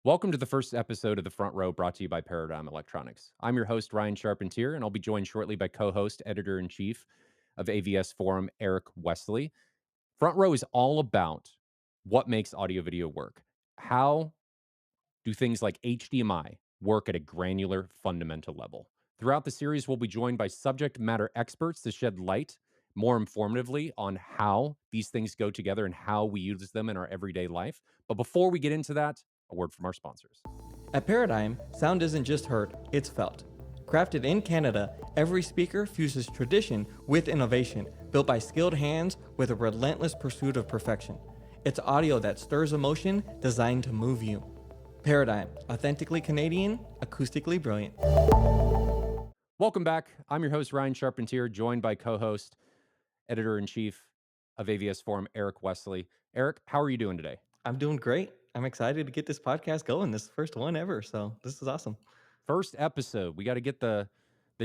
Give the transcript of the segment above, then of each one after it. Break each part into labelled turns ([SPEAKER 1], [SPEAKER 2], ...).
[SPEAKER 1] Welcome to the first episode of The Front Row brought to you by Paradigm Electronics. I'm your host, Ryan Charpentier, and I'll be joined shortly by co host, editor in chief of AVSForum, Erik Wesley. Front Row is all about what makes audio video work. How do things like HDMI work at a granular, fundamental level? Throughout the series, we'll be joined by subject matter experts to shed light more informatively on how these things go together and how we use them in our everyday life. But before we get into that, a word from our sponsors.
[SPEAKER 2] At Paradigm, sound isn't just heard, it's felt. Crafted in Canada, every speaker fuses tradition with innovation, built by skilled hands with a relentless pursuit of perfection. It's audio that stirs emotion, designed to move you. Paradigm, authentically Canadian, acoustically brilliant.
[SPEAKER 1] Welcome back. I'm your host, Ryan Charpentier, joined by co host, editor in chief of AVS Forum, Erik Wesley. Erik, how are you doing today?
[SPEAKER 2] I'm doing great. I'm excited to get this podcast going. This is the first one ever, so this is awesome.
[SPEAKER 1] First episode. We got to get the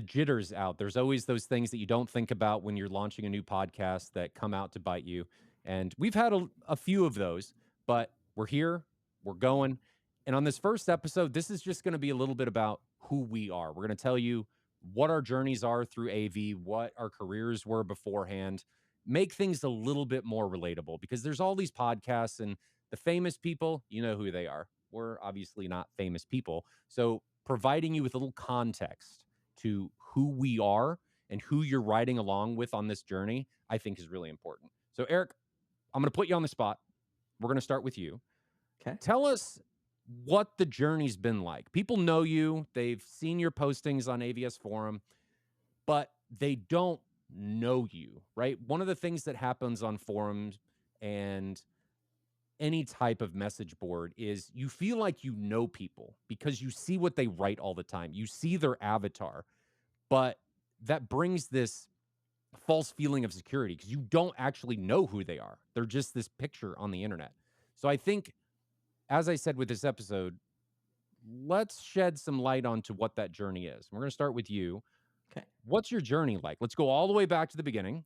[SPEAKER 1] jitters out. There's always those things that you don't think about when you're launching a new podcast that come out to bite you. And we've had a few of those, but we're here, we're going. And on this first episode, this is just going to be a little bit about who we are. We're going to tell you what our journeys are through AV, what our careers were beforehand, make things a little bit more relatable because there's all these podcasts and the famous people, you know who they are. We're obviously not famous people. So providing you with a little context to who we are and who you're riding along with on this journey, I think is really important. So, Erik, I'm going to put you on the spot. We're going to start with you.
[SPEAKER 2] Okay.
[SPEAKER 1] Tell us what the journey's been like. People know you, they've seen your postings on AVS Forum, but they don't know you, right? One of the things that happens on forums and any type of message board is you feel like you know people because you see what they write all the time. You see their avatar, but that brings this false feeling of security because you don't actually know who they are. They're just this picture on the internet. So I think, as I said with this episode, let's shed some light onto what that journey is. We're going to start with you.
[SPEAKER 2] Okay.
[SPEAKER 1] What's your journey like? Let's go all the way back to the beginning.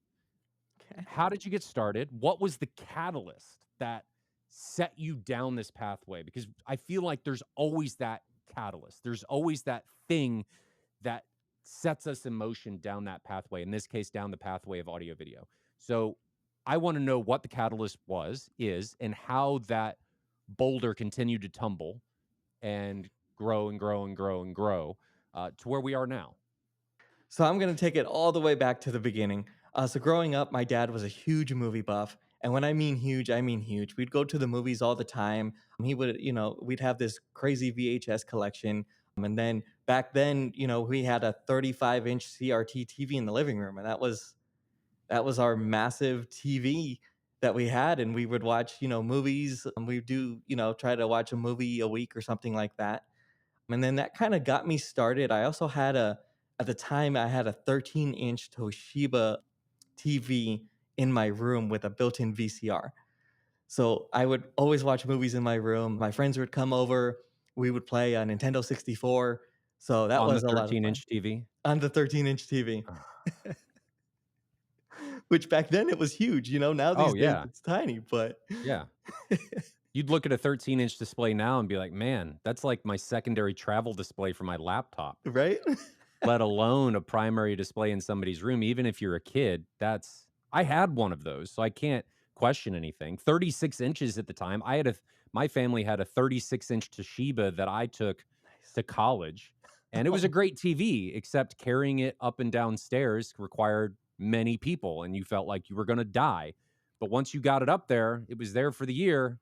[SPEAKER 2] Okay.
[SPEAKER 1] How did you get started? What was the catalyst that set you down this pathway? Because I feel like there's always that catalyst. There's always that thing that sets us in motion down that pathway, in this case, down the pathway of audio video. So I want to know what the catalyst is, and how that boulder continued to tumble and grow and grow and grow and grow to where we are now.
[SPEAKER 2] So I'm going to take it all the way back to the beginning. So growing up, my dad was a huge movie buff. And when I mean huge, I mean huge. We'd go to the movies all the time. He would, we'd have this crazy VHS collection. And then back then, we had a 35-inch CRT TV in the living room. And that was our massive TV that we had. And we would watch, movies. And we do, try to watch a movie a week or something like that. And then that kind of got me started. I also had at the time, I had a 13-inch Toshiba TV in my room with a built-in VCR. So I would always watch movies in my room. My friends would come over. We would play a Nintendo 64. So that
[SPEAKER 1] On the
[SPEAKER 2] was a lot of
[SPEAKER 1] 13
[SPEAKER 2] fun
[SPEAKER 1] inch TV.
[SPEAKER 2] on the 13-inch TV, which back then it was huge. Now
[SPEAKER 1] Oh,
[SPEAKER 2] these days
[SPEAKER 1] yeah.
[SPEAKER 2] it's tiny, but
[SPEAKER 1] Yeah. You'd look at a 13-inch display now and be like, man, that's like my secondary travel display for my laptop,
[SPEAKER 2] right?
[SPEAKER 1] let alone a primary display in somebody's room. Even if you're a kid, I had one of those, so I can't question anything. 36 inches at the time. My family had a 36-inch Toshiba that I took
[SPEAKER 2] Nice.
[SPEAKER 1] to college, and it was a great TV, except carrying it up and down stairs required many people, and you felt like you were going to die. But once you got it up there, it was there for the year.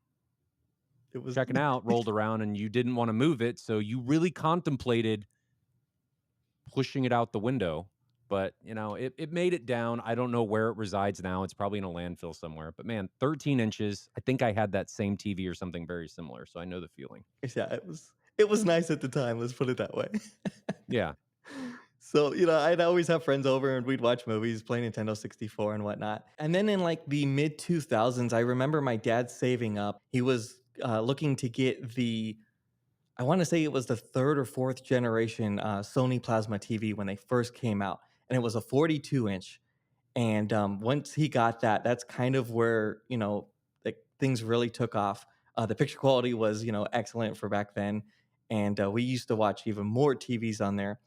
[SPEAKER 2] It was
[SPEAKER 1] Checking out rolled around and you didn't want to move it. So you really contemplated pushing it out the window. But, it made it down. I don't know where it resides now. It's probably in a landfill somewhere. But man, 13 inches. I think I had that same TV or something very similar. So I know the feeling.
[SPEAKER 2] yeah, it was nice at the time. Let's put it that way.
[SPEAKER 1] Yeah.
[SPEAKER 2] So, I'd always have friends over and we'd watch movies, play Nintendo 64 and whatnot. And then in like the mid 2000s, I remember my dad saving up. He was looking to get I want to say it was the third or fourth generation Sony Plasma TV when they first came out. And it was a 42-inch. And once he got that, that's kind of where, like things really took off. The picture quality was, excellent for back then, and we used to watch even more TVs on there.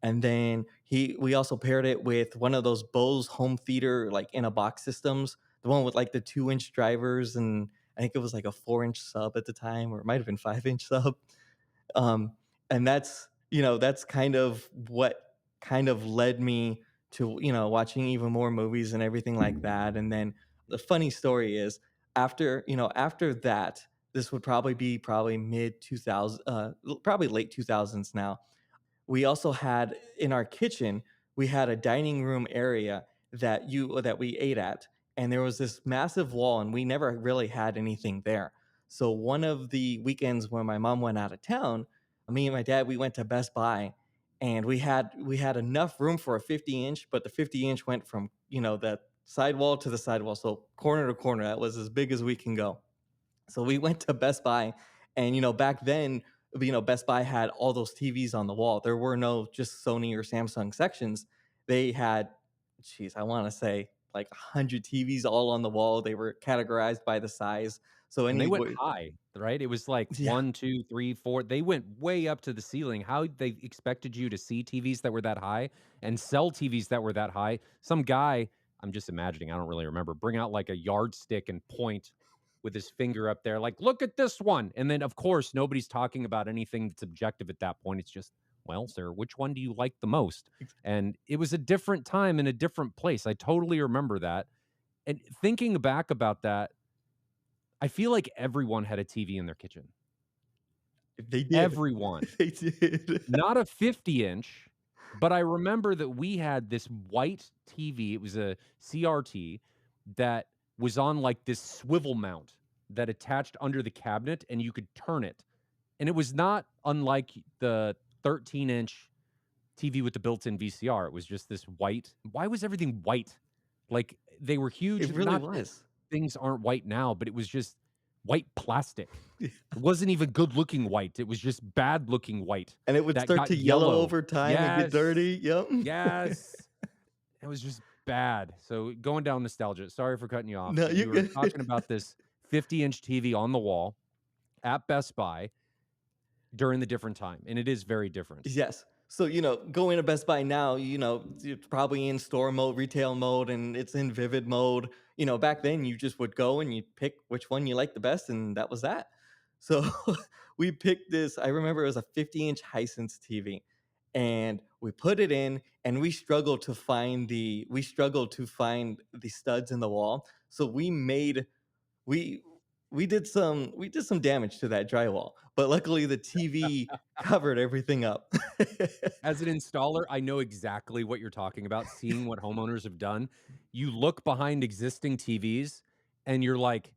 [SPEAKER 2] And then we also paired it with one of those Bose home theater like in a box systems, the one with like the 2-inch drivers, and I think it was like a 4-inch sub at the time, or it might have been 5-inch sub. Um, and that's kind of what kind of led me to, watching even more movies and everything like that. And then the funny story is after that, this would probably be probably mid 2000, probably late 2000s now. We also had in our kitchen, we had a dining room area that we ate at, and there was this massive wall, and we never really had anything there. So one of the weekends when my mom went out of town, me and my dad, we went to Best Buy, and we had enough room for a 50-inch, but the 50-inch went from, the sidewall to the sidewall, so corner to corner. That was as big as we can go. So we went to Best Buy, and back then, Best Buy had all those TVs on the wall. There were no just Sony or Samsung sections. They had, geez, I want to say like 100 TVs all on the wall. They were categorized by the size. So
[SPEAKER 1] And they went high, right? It was like
[SPEAKER 2] yeah,
[SPEAKER 1] 1, 2, 3, 4. They went way up to the ceiling. How they expected you to see TVs that were that high and sell TVs that were that high. Some guy, I'm just imagining, I don't really remember, bring out like a yardstick and point with his finger up there, like, "Look at this one." And then, of course, nobody's talking about anything that's objective at that point. It's just, "Well, sir, which one do you like the most?" And it was a different time and a different place. I totally remember that. And thinking back about that, I feel like everyone had a TV in their kitchen.
[SPEAKER 2] they did.
[SPEAKER 1] Everyone.
[SPEAKER 2] They did.
[SPEAKER 1] Not a 50-inch, but I remember that we had this white TV. It was a CRT that was on, like, this swivel mount that attached under the cabinet, and you could turn it. And it was not unlike the 13-inch TV with the built-in VCR. It was just this white, why was everything white? Like, they were huge.
[SPEAKER 2] It really
[SPEAKER 1] Not that
[SPEAKER 2] was.
[SPEAKER 1] things aren't white now, but it was just white plastic. It wasn't even good looking white. It was just bad looking white
[SPEAKER 2] And it would
[SPEAKER 1] that
[SPEAKER 2] start
[SPEAKER 1] got
[SPEAKER 2] to yellow
[SPEAKER 1] yellow.
[SPEAKER 2] over time and get
[SPEAKER 1] Yes.
[SPEAKER 2] dirty. Yep.
[SPEAKER 1] Yes. It was just bad. So going down nostalgia. Sorry for cutting you off,
[SPEAKER 2] No,
[SPEAKER 1] but
[SPEAKER 2] you're
[SPEAKER 1] you were
[SPEAKER 2] good.
[SPEAKER 1] talking about this 50-inch TV on the wall at Best Buy during the different time, and it is very different.
[SPEAKER 2] Yes. So, going to Best Buy now, it's probably in store mode, retail mode, and it's in vivid mode. Back then you just would go and you'd pick which one you liked the best, and that was that. So we picked this. I remember it was a 50-inch Hisense TV. And we put it in, and we struggled to find the studs in the wall. So we we did some damage to that drywall, but luckily the TV covered everything up.
[SPEAKER 1] As an installer, I know exactly what you're talking about, seeing what homeowners have done. You look behind existing TVs and you're like,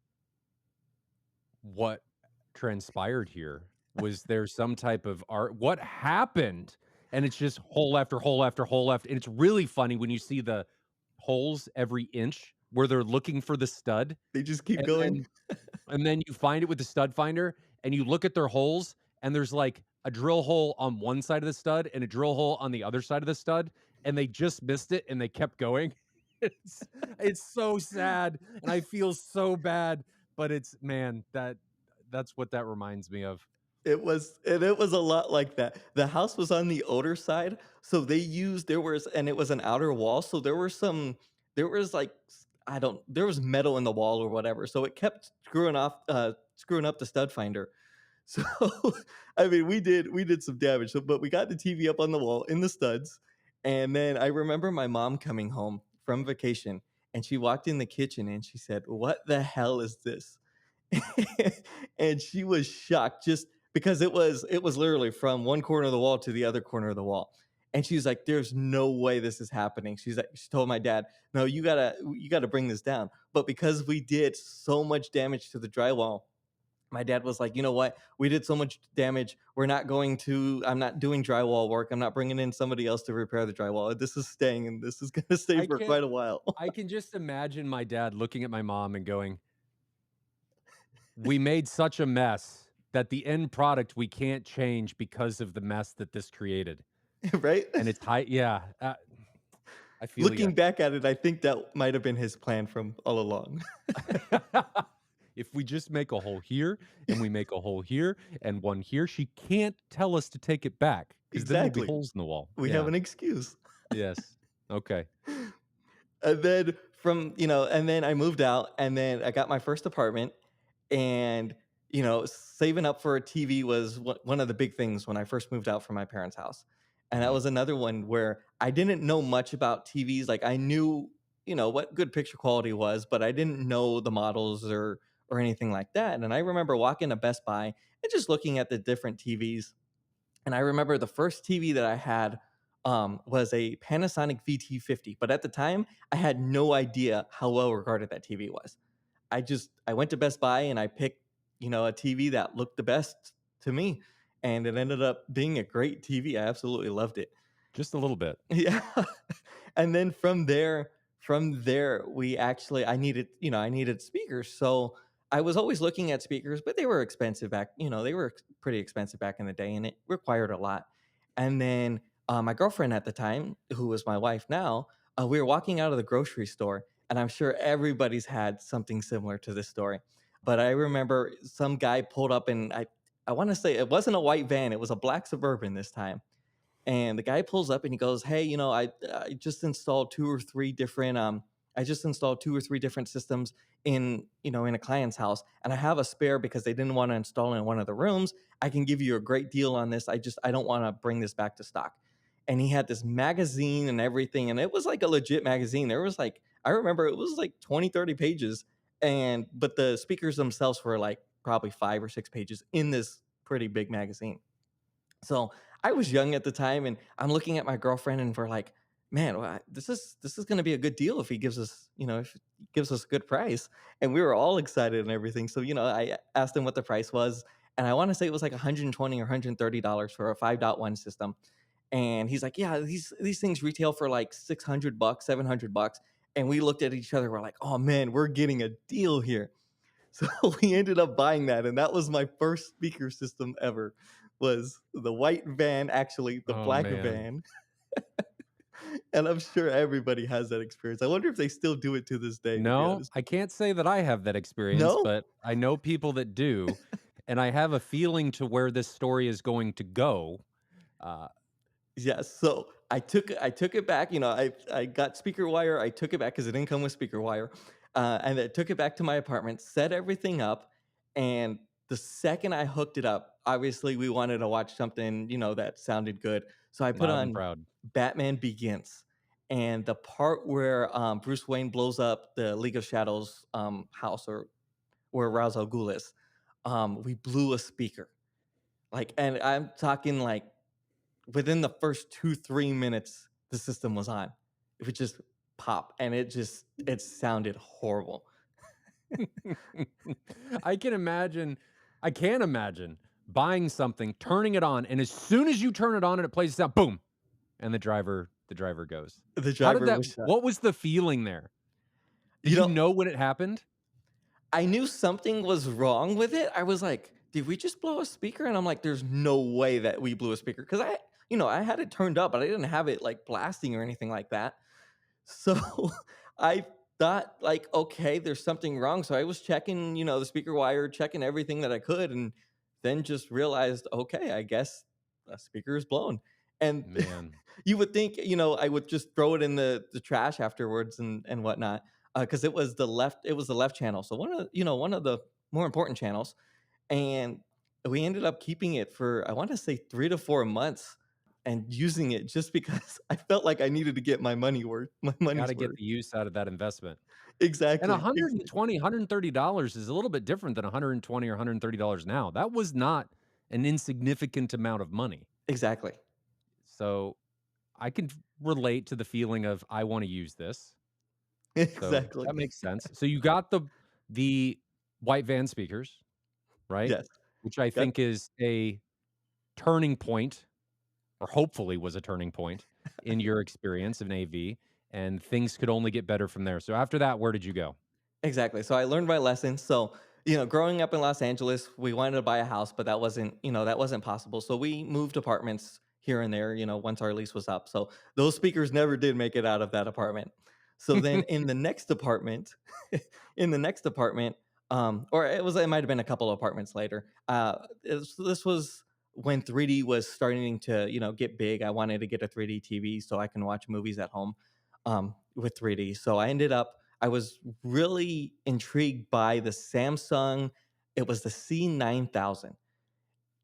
[SPEAKER 1] "What transpired here? Was there some type of art? What happened?" And it's just hole after hole after hole after, and it's really funny when you see the holes every inch where they're looking for the stud,
[SPEAKER 2] They just keep
[SPEAKER 1] and
[SPEAKER 2] going.
[SPEAKER 1] then and then you find it with the stud finder, and you look at their holes, and there's, like, a drill hole on one side of the stud and a drill hole on the other side of the stud, and they just missed it, and they kept going. It's it's so sad, and I feel so bad, but it's man, that's what that reminds me of.
[SPEAKER 2] It was a lot like that. The house was on the older side, so it was an outer wall, so there was like there was metal in the wall or whatever, so it kept screwing up the stud finder. So, I mean, we did some damage. So, but we got the TV up on the wall in the studs, and then I remember my mom coming home from vacation, and she walked in the kitchen and she said, "What the hell is this?" And she was shocked just because it was literally from one corner of the wall to the other corner of the wall. And she's like, "There's no way this is happening." She told my dad, "No, you gotta bring this down." But because we did so much damage to the drywall, my dad was like, "You know what? We did so much damage. I'm not doing drywall work. I'm not bringing in somebody else to repair the drywall. This is staying, and this is going to stay
[SPEAKER 1] I
[SPEAKER 2] for
[SPEAKER 1] can
[SPEAKER 2] quite a while."
[SPEAKER 1] I can just imagine my dad looking at my mom and going, "We made such a mess that the end product we can't change because of the mess that this created."
[SPEAKER 2] Right?
[SPEAKER 1] And it's high, yeah, I feel you.
[SPEAKER 2] Looking back at it, I think that might have been his plan from all along.
[SPEAKER 1] if we just make a hole here and we make a hole here and one here, she can't tell us to take it back because then there'll be
[SPEAKER 2] Exactly.
[SPEAKER 1] holes in the wall.
[SPEAKER 2] We have
[SPEAKER 1] Yeah.
[SPEAKER 2] an excuse.
[SPEAKER 1] Yes. Okay.
[SPEAKER 2] And then and then I moved out and then I got my first apartment and saving up for a TV was one of the big things when I first moved out from my parents' house. And that
[SPEAKER 1] Mhm.
[SPEAKER 2] was another one where I didn't know much about TVs. Like I knew, what good picture quality was, but I didn't know the models or anything like that. And I remember walking to Best Buy and just looking at the different TVs. And I remember the first TV that I had was a Panasonic VT50. But at the time, I had no idea how well regarded that TV was. I went to Best Buy and I picked, a TV that looked the best to me. And it ended up being a great TV. I absolutely loved it.
[SPEAKER 1] Just a little bit.
[SPEAKER 2] Yeah. And then from there, we actually I needed speakers. So I was always looking at speakers, but they were expensive they were pretty expensive back in the day and it required a lot. And then my girlfriend at the time, who was my wife now, we were walking out of the grocery store, and I'm sure everybody's had something similar to this story. But I remember some guy pulled up, and I want to say it wasn't a white van; it was a black Suburban this time, and the guy pulls up and he goes, "Hey, I just installed two or three different systems in a client's house, and I have a spare because they didn't want to install in one of the rooms. I can give you a great deal on this. I don't want to bring this back to stock." And he had this magazine and everything, and it was like a legit magazine. There was like I remember it was like 20, 30 pages, and but the speakers themselves were like probably 5 or 6 pages in this pretty big magazine. So I was young at the time, and I'm looking at my girlfriend, and we're like, "Man, this is going to be a good deal if he gives us, if he gives us a good price." And we were all excited and everything. So I asked him what the price was, and I want to say it was like 120 or $130 for a 5.1 system. And he's like, "Yeah, these things retail for like $600, $700." And we looked at each other, we're like, "Oh man, we're getting a deal here." So we ended up buying that, and that was my first speaker system ever, was the white van, actually, the
[SPEAKER 1] Oh,
[SPEAKER 2] black
[SPEAKER 1] man.
[SPEAKER 2] van, and I'm sure everybody has that experience. I wonder if they still do it to this day, to be
[SPEAKER 1] No,
[SPEAKER 2] honest
[SPEAKER 1] I
[SPEAKER 2] with you.
[SPEAKER 1] can't say that I have that experience,
[SPEAKER 2] No?
[SPEAKER 1] but I know people that do, and I have a feeling to where this story is going to go. Uh,
[SPEAKER 2] Yes, so I took it back, I got speaker wire, I took it back because it didn't come with speaker wire, and I took it back to my apartment, set everything up, and the second I hooked it up, obviously, we wanted to watch something, that sounded good, so I put
[SPEAKER 1] loud and
[SPEAKER 2] on
[SPEAKER 1] proud.
[SPEAKER 2] Batman Begins, and the part where, Bruce Wayne blows up the League of Shadows, house, or where Ra's al Ghul is, we blew a speaker, and I'm talking, like, within the first 2, 3 minutes, the system was on. It would just pop, and it sounded horrible.
[SPEAKER 1] I can imagine I can imagine buying something, turning it on, and as soon as you turn it on and it plays sound, boom, and the driver goes.
[SPEAKER 2] The
[SPEAKER 1] How did
[SPEAKER 2] driver
[SPEAKER 1] that
[SPEAKER 2] was shut.
[SPEAKER 1] what was the feeling there?
[SPEAKER 2] You
[SPEAKER 1] Did you
[SPEAKER 2] know,
[SPEAKER 1] know when it happened?
[SPEAKER 2] I knew something was wrong with it. I was like, "Did we just blow a speaker?" And I'm like, "There's no way that we blew a speaker because I had it turned up, but I didn't have it, like, blasting or anything like that." So I thought like, okay, there's something wrong. So I was checking, the speaker wire, checking everything that I could, and then just realized, okay, I guess a speaker is blown. And
[SPEAKER 1] Man,
[SPEAKER 2] you would think, I would just throw it in the trash afterwards and whatnot. Because it was the left channel. So one of the more important channels. And we ended up keeping it for I want to say 3 to 4 months and using it just because I felt like I needed to get my money's
[SPEAKER 1] gotta get
[SPEAKER 2] worth.
[SPEAKER 1] the use out of that investment. And
[SPEAKER 2] Exactly,
[SPEAKER 1] $120, $130 is a little bit different than $120 or $130 now. That was not an insignificant amount of money.
[SPEAKER 2] exactly,
[SPEAKER 1] So, I can relate to the feeling of, "I wanna use this." So,
[SPEAKER 2] exactly.
[SPEAKER 1] that makes sense. So, you got the white van speakers, right?
[SPEAKER 2] Yes,
[SPEAKER 1] Which I
[SPEAKER 2] yep,
[SPEAKER 1] think is a turning point, or hopefully was a turning point in your experience in AV, and things could only get better from there. So, after that, where did you go?
[SPEAKER 2] exactly. So I learned my lesson. So, growing up in Los Angeles, we wanted to buy a house, but that wasn't possible. So we moved apartments here and there, once our lease was up. So those speakers never did make it out of that apartment. So then in the next apartment, Or it might have been a couple of apartments later. This was when 3D was starting to get big. I wanted to get a 3D TV so I can watch movies at home with 3D. So I was really intrigued by the Samsung. It was the C9000,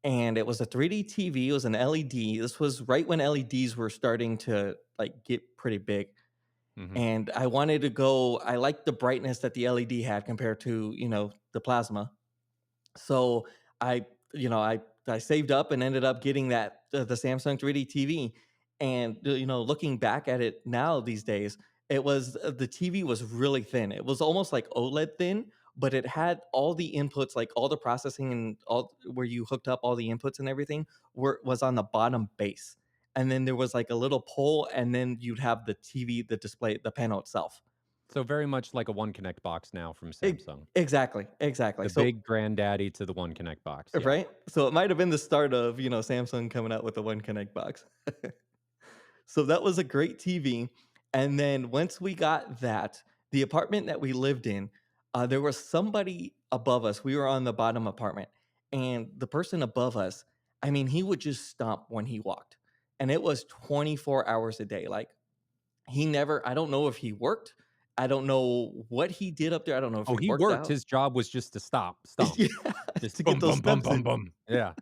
[SPEAKER 2] and it was a 3D TV. It was an LED. This was right when LEDs were starting to like get pretty big,
[SPEAKER 1] Hmm.
[SPEAKER 2] and I wanted to go. I liked the brightness that the LED had compared to the plasma. So I, I saved up and ended up getting the Samsung 3D TV. And looking back at it now these days, the TV was really thin. It was almost like OLED thin, but it had all the inputs, like all the processing and all where you hooked up all the inputs and everything was on the bottom base. And then there was like a little pole, and then you'd have the TV, the display, the panel itself.
[SPEAKER 1] So very much like a One Connect box now from
[SPEAKER 2] E-
[SPEAKER 1] Samsung.
[SPEAKER 2] exactly, exactly.
[SPEAKER 1] The
[SPEAKER 2] So
[SPEAKER 1] big granddaddy to the One Connect box, yeah.
[SPEAKER 2] right? So it might have been the start of, Samsung coming out with the One Connect box. So that was a great TV. And then once we got that, the apartment that we lived in, there was somebody above us. We were on the bottom apartment, and the person above us, I mean, he would just stomp when he walked. And it was 24 hours a day. Like I don't know if he worked. I don't know what he did up there. I don't know if
[SPEAKER 1] Oh,
[SPEAKER 2] he
[SPEAKER 1] he
[SPEAKER 2] worked
[SPEAKER 1] worked,
[SPEAKER 2] out.
[SPEAKER 1] his job was just to stomp.
[SPEAKER 2] Yeah,
[SPEAKER 1] Just
[SPEAKER 2] to get
[SPEAKER 1] boom,
[SPEAKER 2] those
[SPEAKER 1] boom, boom,
[SPEAKER 2] steps
[SPEAKER 1] boom,
[SPEAKER 2] in.
[SPEAKER 1] boom. Yeah.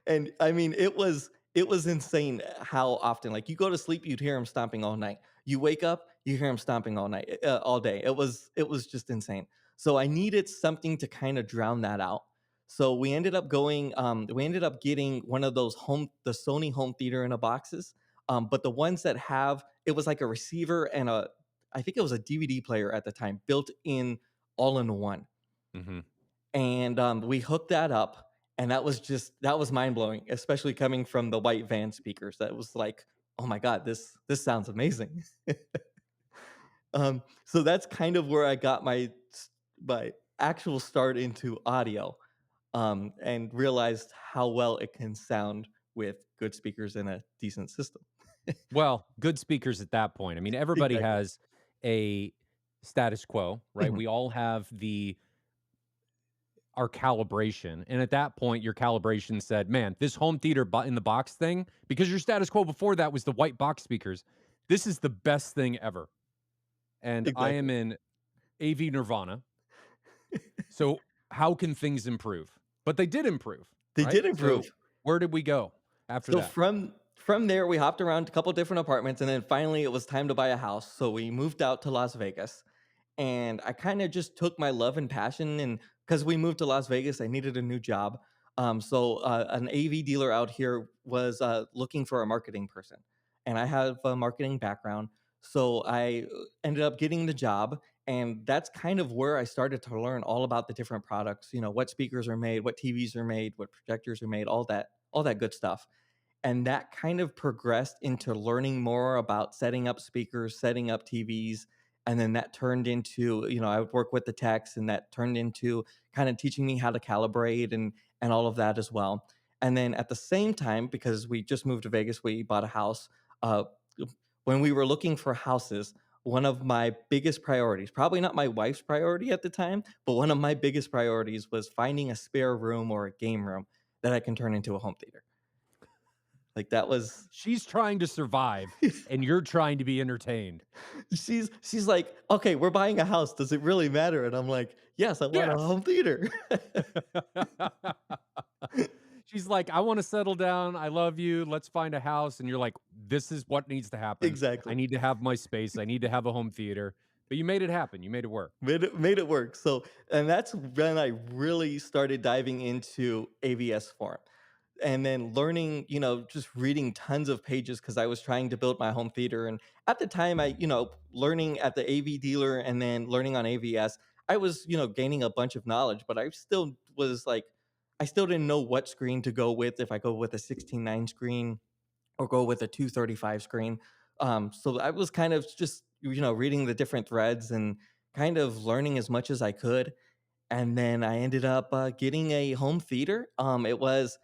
[SPEAKER 2] And I mean, it was insane how often, like, you go to sleep, you'd hear him stomping all night. You wake up, you hear him stomping all night, all day. It was just insane. So I needed something to kind of drown that out. So we ended up getting one of the Sony home theater in a boxes. But the ones that have it was like a receiver and I think it was a DVD player at the time, built in all in one.
[SPEAKER 1] Mhm.
[SPEAKER 2] And we hooked that up, and that was mind blowing, especially coming from the white van speakers. That was like, oh my god, this sounds amazing. So that's kind of where I got my actual start into audio, and realized how well it can sound with good speakers and a decent system.
[SPEAKER 1] Well, good speakers at that point. I mean, everybody
[SPEAKER 2] Exactly.
[SPEAKER 1] has a status quo, right?
[SPEAKER 2] Mhm.
[SPEAKER 1] We all have our calibration, and at that point, your calibration said, "Man, this home theater in the box thing," because your status quo before that was the white box speakers. "This is the best thing ever." And I am
[SPEAKER 2] Exactly.
[SPEAKER 1] in AV nirvana. So, how can things improve? But they did improve,
[SPEAKER 2] They
[SPEAKER 1] right?
[SPEAKER 2] did
[SPEAKER 1] So,
[SPEAKER 2] improve.
[SPEAKER 1] where did we go after
[SPEAKER 2] So
[SPEAKER 1] that?
[SPEAKER 2] from there, we hopped around a couple different apartments, and then finally it was time to buy a house. So we moved out to Las Vegas, and I kind of just took my love and passion, and because we moved to Las Vegas, I needed a new job. So an AV dealer out here was looking for a marketing person, and I have a marketing background, so I ended up getting the job. And that's kind of where I started to learn all about the different products. What speakers are made, what TVs are made, what projectors are made, all that good stuff. And that kind of progressed into learning more about setting up speakers, setting up TVs. And then that turned into, I would work with the techs, and that turned into kind of teaching me how to calibrate and all of that as well. And then at the same time, because we just moved to Vegas, we bought a house. Uh, when we were looking for houses, one of my biggest priorities, probably not my wife's priority at the time, but one of my biggest priorities was finding a spare room or a game room that I can turn into a home theater. Like that was
[SPEAKER 1] She's trying to survive, and you're trying to be entertained.
[SPEAKER 2] she's like, "Okay, we're buying a house. Does it really matter?" And I'm like, "Yes, I want a
[SPEAKER 1] Yes.
[SPEAKER 2] home theater."
[SPEAKER 1] She's like, "I wanna settle down. I love you. Let's find a house." And you're like, "This is what needs to happen. I
[SPEAKER 2] Exactly.
[SPEAKER 1] need to have my space. I need to have a home theater." But you made it happen. You made it work.
[SPEAKER 2] Made it work. So, and that's when I really started diving into AVSForum. And then learning, just reading tons of pages because I was trying to build my home theater. And at the time, learning at the AV dealer and then learning on AVS, I was, gaining a bunch of knowledge, but I still was like, I still didn't know what screen to go with, if I go with a 16:9 screen or go with a 235 screen. So I was kind of just, reading the different threads and kind of learning as much as I could. And then I ended up getting a home theater. It was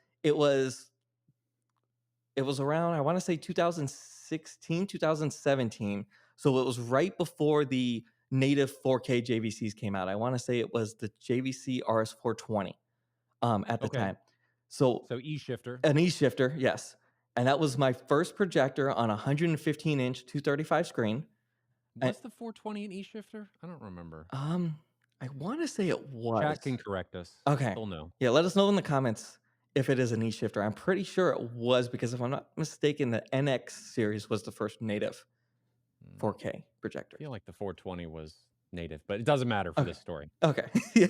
[SPEAKER 2] it was around, I want to say 2016, 2017. So it was right before the native 4K JVCs came out. I want to say it was the JVC RS420 at the
[SPEAKER 1] Okay.
[SPEAKER 2] time. So
[SPEAKER 1] So E-shifter.
[SPEAKER 2] an E-shifter, yes. And that was my first projector on a 115-inch 235 screen. And,
[SPEAKER 1] Was the 420 an E-shifter? I don't remember.
[SPEAKER 2] um, I wanna say it
[SPEAKER 1] Chat
[SPEAKER 2] was.
[SPEAKER 1] can correct us.
[SPEAKER 2] Okay.
[SPEAKER 1] They'll know.
[SPEAKER 2] Yeah, let us know in the comments if it is an E-shifter. I'm pretty sure it was because if I'm not mistaken, the NX series was the first native
[SPEAKER 1] Mm,
[SPEAKER 2] 4K projector.
[SPEAKER 1] feel like the 420 was native, but it doesn't matter for
[SPEAKER 2] Okay.
[SPEAKER 1] this story.
[SPEAKER 2] Okay. Yeah.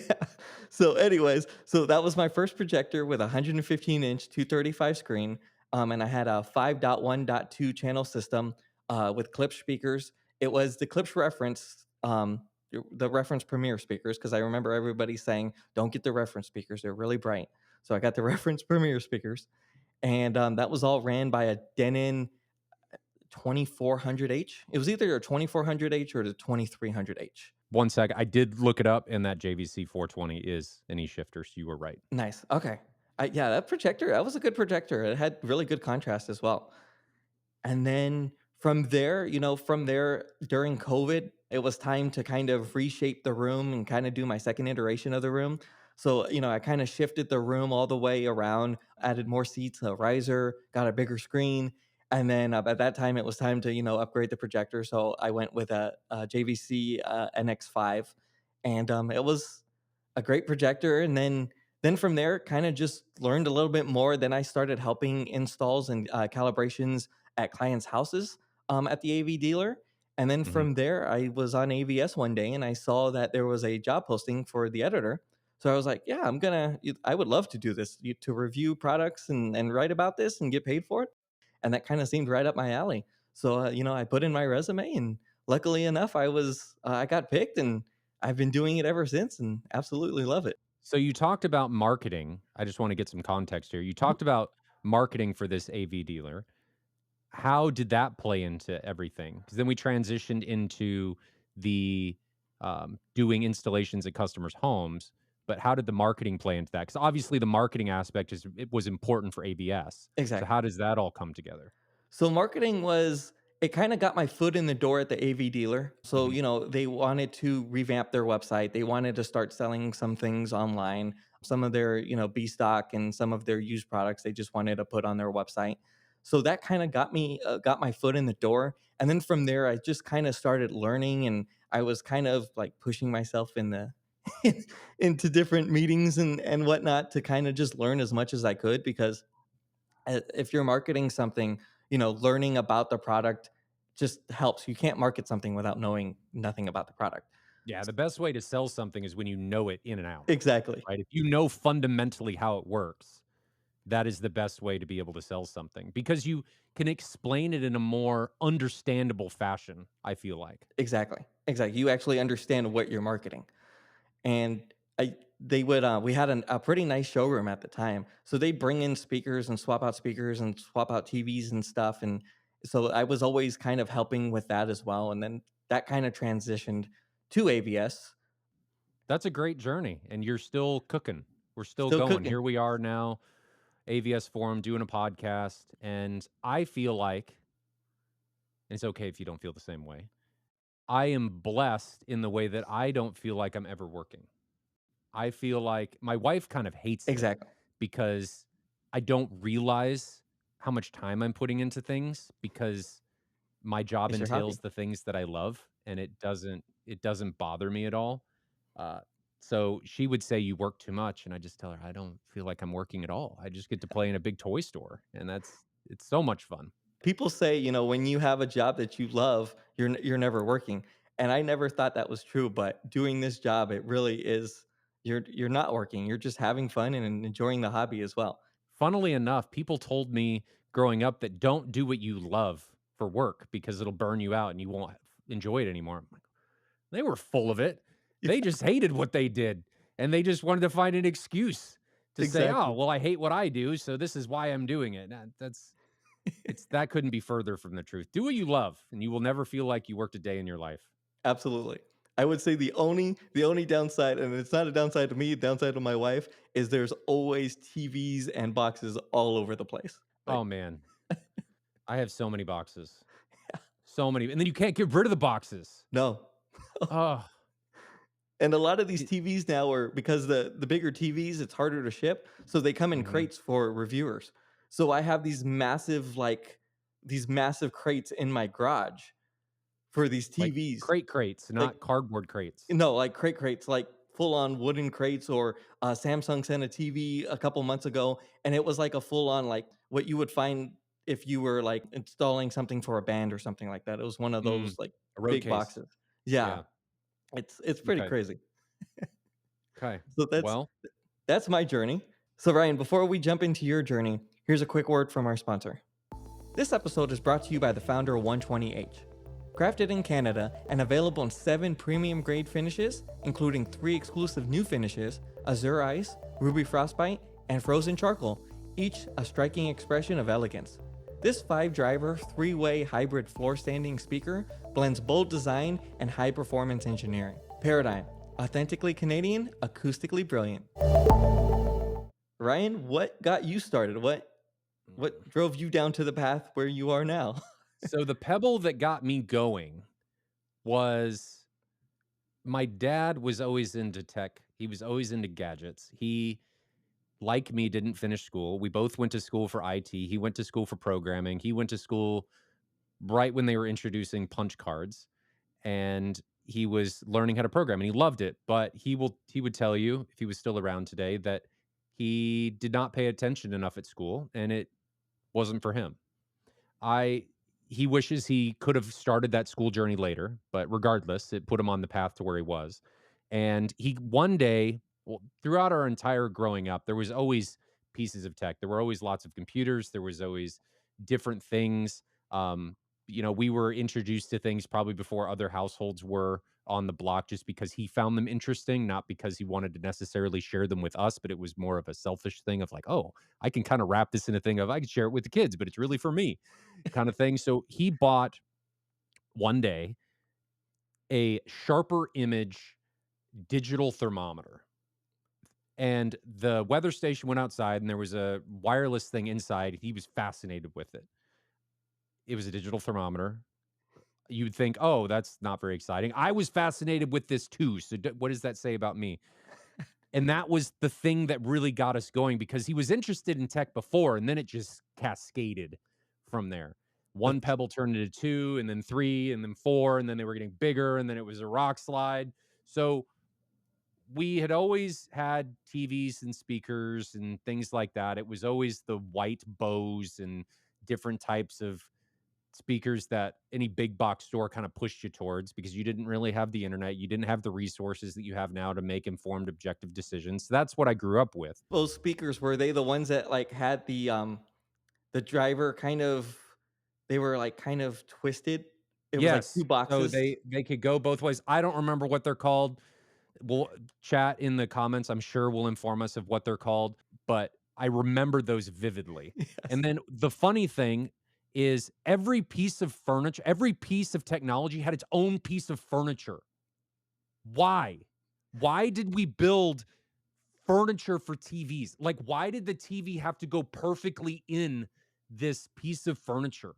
[SPEAKER 2] So anyways, so that was my first projector with a 115-inch 235 screen, and I had a 5.1.2 channel system, with Klipsch speakers. It was the Klipsch reference, the reference Premiere speakers, because I remember everybody saying, "Don't get the reference speakers, they're really bright." So I got the reference Premiere speakers, and, that was all ran by a Denon 2400H. It was either a 2400H or the 2300H.
[SPEAKER 1] One sec. I did look it up, and that JVC 420 is an E-shifter, so you were right.
[SPEAKER 2] Nice, okay. Yeah, that projector, that was a good projector. It had really good contrast as well. And then from there, from there during COVID, it was time to kind of reshape the room and kind of do my second iteration of the room. So, I kind of shifted the room all the way around, added more seats, a riser, got a bigger screen. And then at that time, it was time to, upgrade the projector. So I went with a JVC NX5. And it was a great projector. And then from there, kind of just learned a little bit more. Then I started helping installs and calibrations at clients' houses at the AV dealer. And then
[SPEAKER 1] Mhm.
[SPEAKER 2] from there, I was on AVS one day and I saw that there was a job posting for the editor. So I was like, yeah, I would love to do this, to review products and write about this and get paid for it. And that kind of seemed right up my alley. So, I put in my resume and luckily enough, I got picked and I've been doing it ever since and absolutely love it.
[SPEAKER 1] So you talked about marketing. I just wanna get some context here. You
[SPEAKER 2] Mhm.
[SPEAKER 1] talked about marketing for this AV dealer. How did that play into everything? Because then we transitioned into the, doing installations at customers' homes, but how did the marketing play into that? Because obviously the marketing aspect it was important for ABS. So
[SPEAKER 2] Exactly.
[SPEAKER 1] how does that all come together?
[SPEAKER 2] So marketing was it kind of got my foot in the door at the AV dealer. So,
[SPEAKER 1] Mhm.
[SPEAKER 2] they wanted to revamp their website. They wanted to start selling some things online. Some of their, B stock and some of their used products they just wanted to put on their website. So that kind of got my foot in the door. And then from there I just kind of started learning and I was kind of like pushing myself in the into different meetings and whatnot to kind of just learn as much as I could because if you're marketing something, learning about the product just helps. You can't market something without knowing nothing about the product.
[SPEAKER 1] Yeah, the best way to sell something is when you know it in and out,
[SPEAKER 2] Exactly.
[SPEAKER 1] right? If you know fundamentally how it works, that is the best way to be able to sell something because you can explain it in a more understandable fashion, I feel like.
[SPEAKER 2] Exactly. Exactly. You actually understand what you're marketing. And we had a pretty nice showroom at the time. So they bring in speakers and swap out TVs and stuff. And so I was always kind of helping with that as well. And then that kind of transitioned to AVS.
[SPEAKER 1] That's a great journey, and you're still cooking. We're still
[SPEAKER 2] Still
[SPEAKER 1] going.
[SPEAKER 2] cooking.
[SPEAKER 1] Here we are now, AVSForum, doing a podcast, and I feel like and it's okay if you don't feel the same way. I am blessed in the way that I don't feel like I'm ever working. I feel like my wife kind of hates it
[SPEAKER 2] Exactly.
[SPEAKER 1] because I don't realize how much time I'm putting into things because my job
[SPEAKER 2] It's your hobby.
[SPEAKER 1] entails the things that I love, and it doesn't bother me at all. Uh, so she would say, "You work too much," and I just tell her, "I don't feel like I'm working at all. I just get to play in a big toy store, and it's so much fun."
[SPEAKER 2] People say, when you have a job that you love, you're never working, and I never thought that was true, but doing this job, it really is you're not working, you're just having fun and enjoying the hobby as well.
[SPEAKER 1] Funnily enough, people told me growing up that don't do what you love for work because it'll burn you out and you won't enjoy it anymore. I'm like, they were full of it.
[SPEAKER 2] Yeah,
[SPEAKER 1] They just hated what they did, and they just wanted to find an excuse to say, "Oh,
[SPEAKER 2] exactly.
[SPEAKER 1] well, I hate what I do, so this is why I'm doing it." That couldn't be further from the truth. Do what you love, and you will never feel like you worked a day in your life.
[SPEAKER 2] Absolutely. I would say the only downside, and it's not a downside to me, downside to my wife, is there's always TVs and boxes all over the place. Like,
[SPEAKER 1] Oh, man. I have so many boxes. So many, and then you can't get rid of the boxes.
[SPEAKER 2] no.
[SPEAKER 1] Oh,
[SPEAKER 2] And a lot of these
[SPEAKER 1] it
[SPEAKER 2] TVs now are because the bigger TVs, it's harder to ship, so they come in
[SPEAKER 1] mhm.
[SPEAKER 2] crates for reviewers. So I have these massive crates in my garage for these
[SPEAKER 1] Like
[SPEAKER 2] TVs.
[SPEAKER 1] crates,
[SPEAKER 2] Like
[SPEAKER 1] not cardboard crates.
[SPEAKER 2] no, like crates, like full on wooden crates. Or Samsung sent a TV a couple months ago, and it was like a full on like what you would find if you were like installing something for a band or something like that. It was one of
[SPEAKER 1] Mm,
[SPEAKER 2] those like
[SPEAKER 1] a road
[SPEAKER 2] big
[SPEAKER 1] case.
[SPEAKER 2] boxes. Yeah,
[SPEAKER 1] Yeah.
[SPEAKER 2] it's pretty
[SPEAKER 1] Okay.
[SPEAKER 2] crazy.
[SPEAKER 1] Okay.
[SPEAKER 2] So
[SPEAKER 1] Well,
[SPEAKER 2] that's my journey. So Ryan, before we jump into your journey, here's a quick word from our sponsor. This episode is brought to you by the founder of 120H. Crafted in Canada and available in 7 premium grade finishes, including 3 exclusive new finishes: Azure Ice, Ruby Frostbite, and Frozen Charcoal, each a striking expression of elegance. This 5-driver, 3-way hybrid floor standing speaker blends bold design and high performance engineering. Paradigm, authentically Canadian, acoustically brilliant. Ryan, what got you started? What
[SPEAKER 1] mm,
[SPEAKER 2] drove you down to the path where you are now?
[SPEAKER 1] so the pebble that got me going was my dad was always into tech. He was always into gadgets. He, like me, didn't finish school. We both went to school for IT. He went to school for programming. He went to school right when they were introducing punch cards, and he was learning how to program and he loved it. But he would tell you, if he was still around today, that he did not pay attention enough at school and it wasn't for him. I He wishes he could have started that school journey later, but regardless, it put him on the path to where he was. And he one day, well, throughout our entire growing up, there was always pieces of tech. There were always lots of computers. There was always different things. Um, we were introduced to things probably before other households were on the block, just because he found them interesting, not because he wanted to necessarily share them with us, but it was more of a selfish thing of like, oh, I can kind of wrap this in a thing of I could share it with the kids, but it's really for me kind of thing. So he bought one day a sharper image digital thermometer. And the weather station went outside and there was a wireless thing inside. He was fascinated with it. It was a digital thermometer. You'd think, oh, that's not very exciting. I was fascinated with this too. So, what does that say about me? And that was the thing that really got us going because he was interested in tech before, and then it just cascaded from there. One
[SPEAKER 2] That's
[SPEAKER 1] pebble turned into 2, and then 3, and then 4, and then they were getting bigger, and then it was a rock slide. So we had always had TVs and speakers and things like that. It was always the white Bose and different types of speakers that any big box store kind of pushed you towards because you didn't really have the internet. You didn't have the resources that you have now to make informed, objective decisions. So that's what I grew up with.
[SPEAKER 2] those speakers, were they the ones that like had the driver kind of, they were like kind of twisted? It was like
[SPEAKER 1] Yes.
[SPEAKER 2] 2
[SPEAKER 1] So
[SPEAKER 2] boxes?
[SPEAKER 1] they could go both ways. I don't remember what they're called. We'll chat in the comments. I'm sure will inform us of what they're called, but I remember those vividly.
[SPEAKER 2] Yes.
[SPEAKER 1] And then the funny thing is every piece of furniture, every piece of technology had its own piece of furniture. Why? Why did we build furniture for TVs? Like, why did the TV have to go perfectly in this piece of furniture?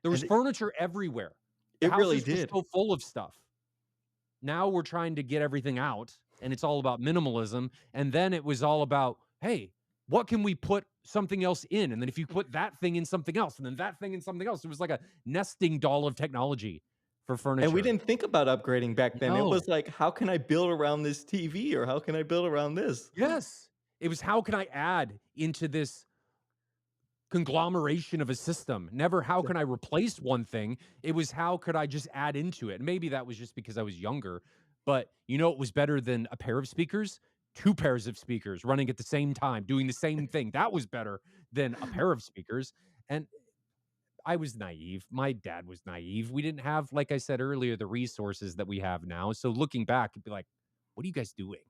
[SPEAKER 1] There was
[SPEAKER 2] And
[SPEAKER 1] furniture everywhere. The
[SPEAKER 2] it really
[SPEAKER 1] houses were
[SPEAKER 2] did.
[SPEAKER 1] so full of stuff. Now we're trying to get everything out and it's all about minimalism. And then it was all about, hey, what can we put something else in? And then if you put that thing in something else and then that thing in something else, it was like a nesting doll of technology for
[SPEAKER 2] And we
[SPEAKER 1] furniture.
[SPEAKER 2] didn't think about upgrading back then. It
[SPEAKER 1] No.
[SPEAKER 2] was like, "How can I build around this TV?" or "How can I build around this?"
[SPEAKER 1] Yes. It was how can I add into this conglomeration of a system? Never how can I replace one thing? It was how could I just add into it? Maybe that was just because I was younger, but it was better than a pair of speakers? 2 pairs of speakers running at the same time, doing the same thing. That was better than a pair of speakers. And I was naive. My dad was naive. We didn't have, like I said earlier, the resources that we have now. So looking back, it'd be like, what are you guys doing?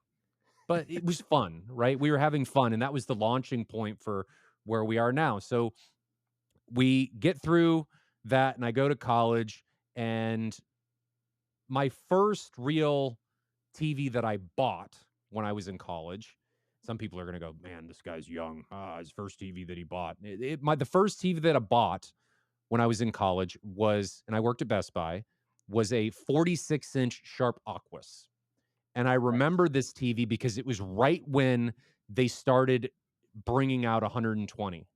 [SPEAKER 1] But it was fun, right? We were having fun, and that was the launching point for where we are now. So we get through that, and I go to college, and my first real TV that I bought when I was in college. Some people are gonna go, "Man, this guy's young. His first TV that he bought." The first TV that I bought when I was in college was, and I worked at Best Buy. was a 46-inch Sharp Aquos. And I
[SPEAKER 2] Nice.
[SPEAKER 1] remember this TV because it was right when they started bringing out 120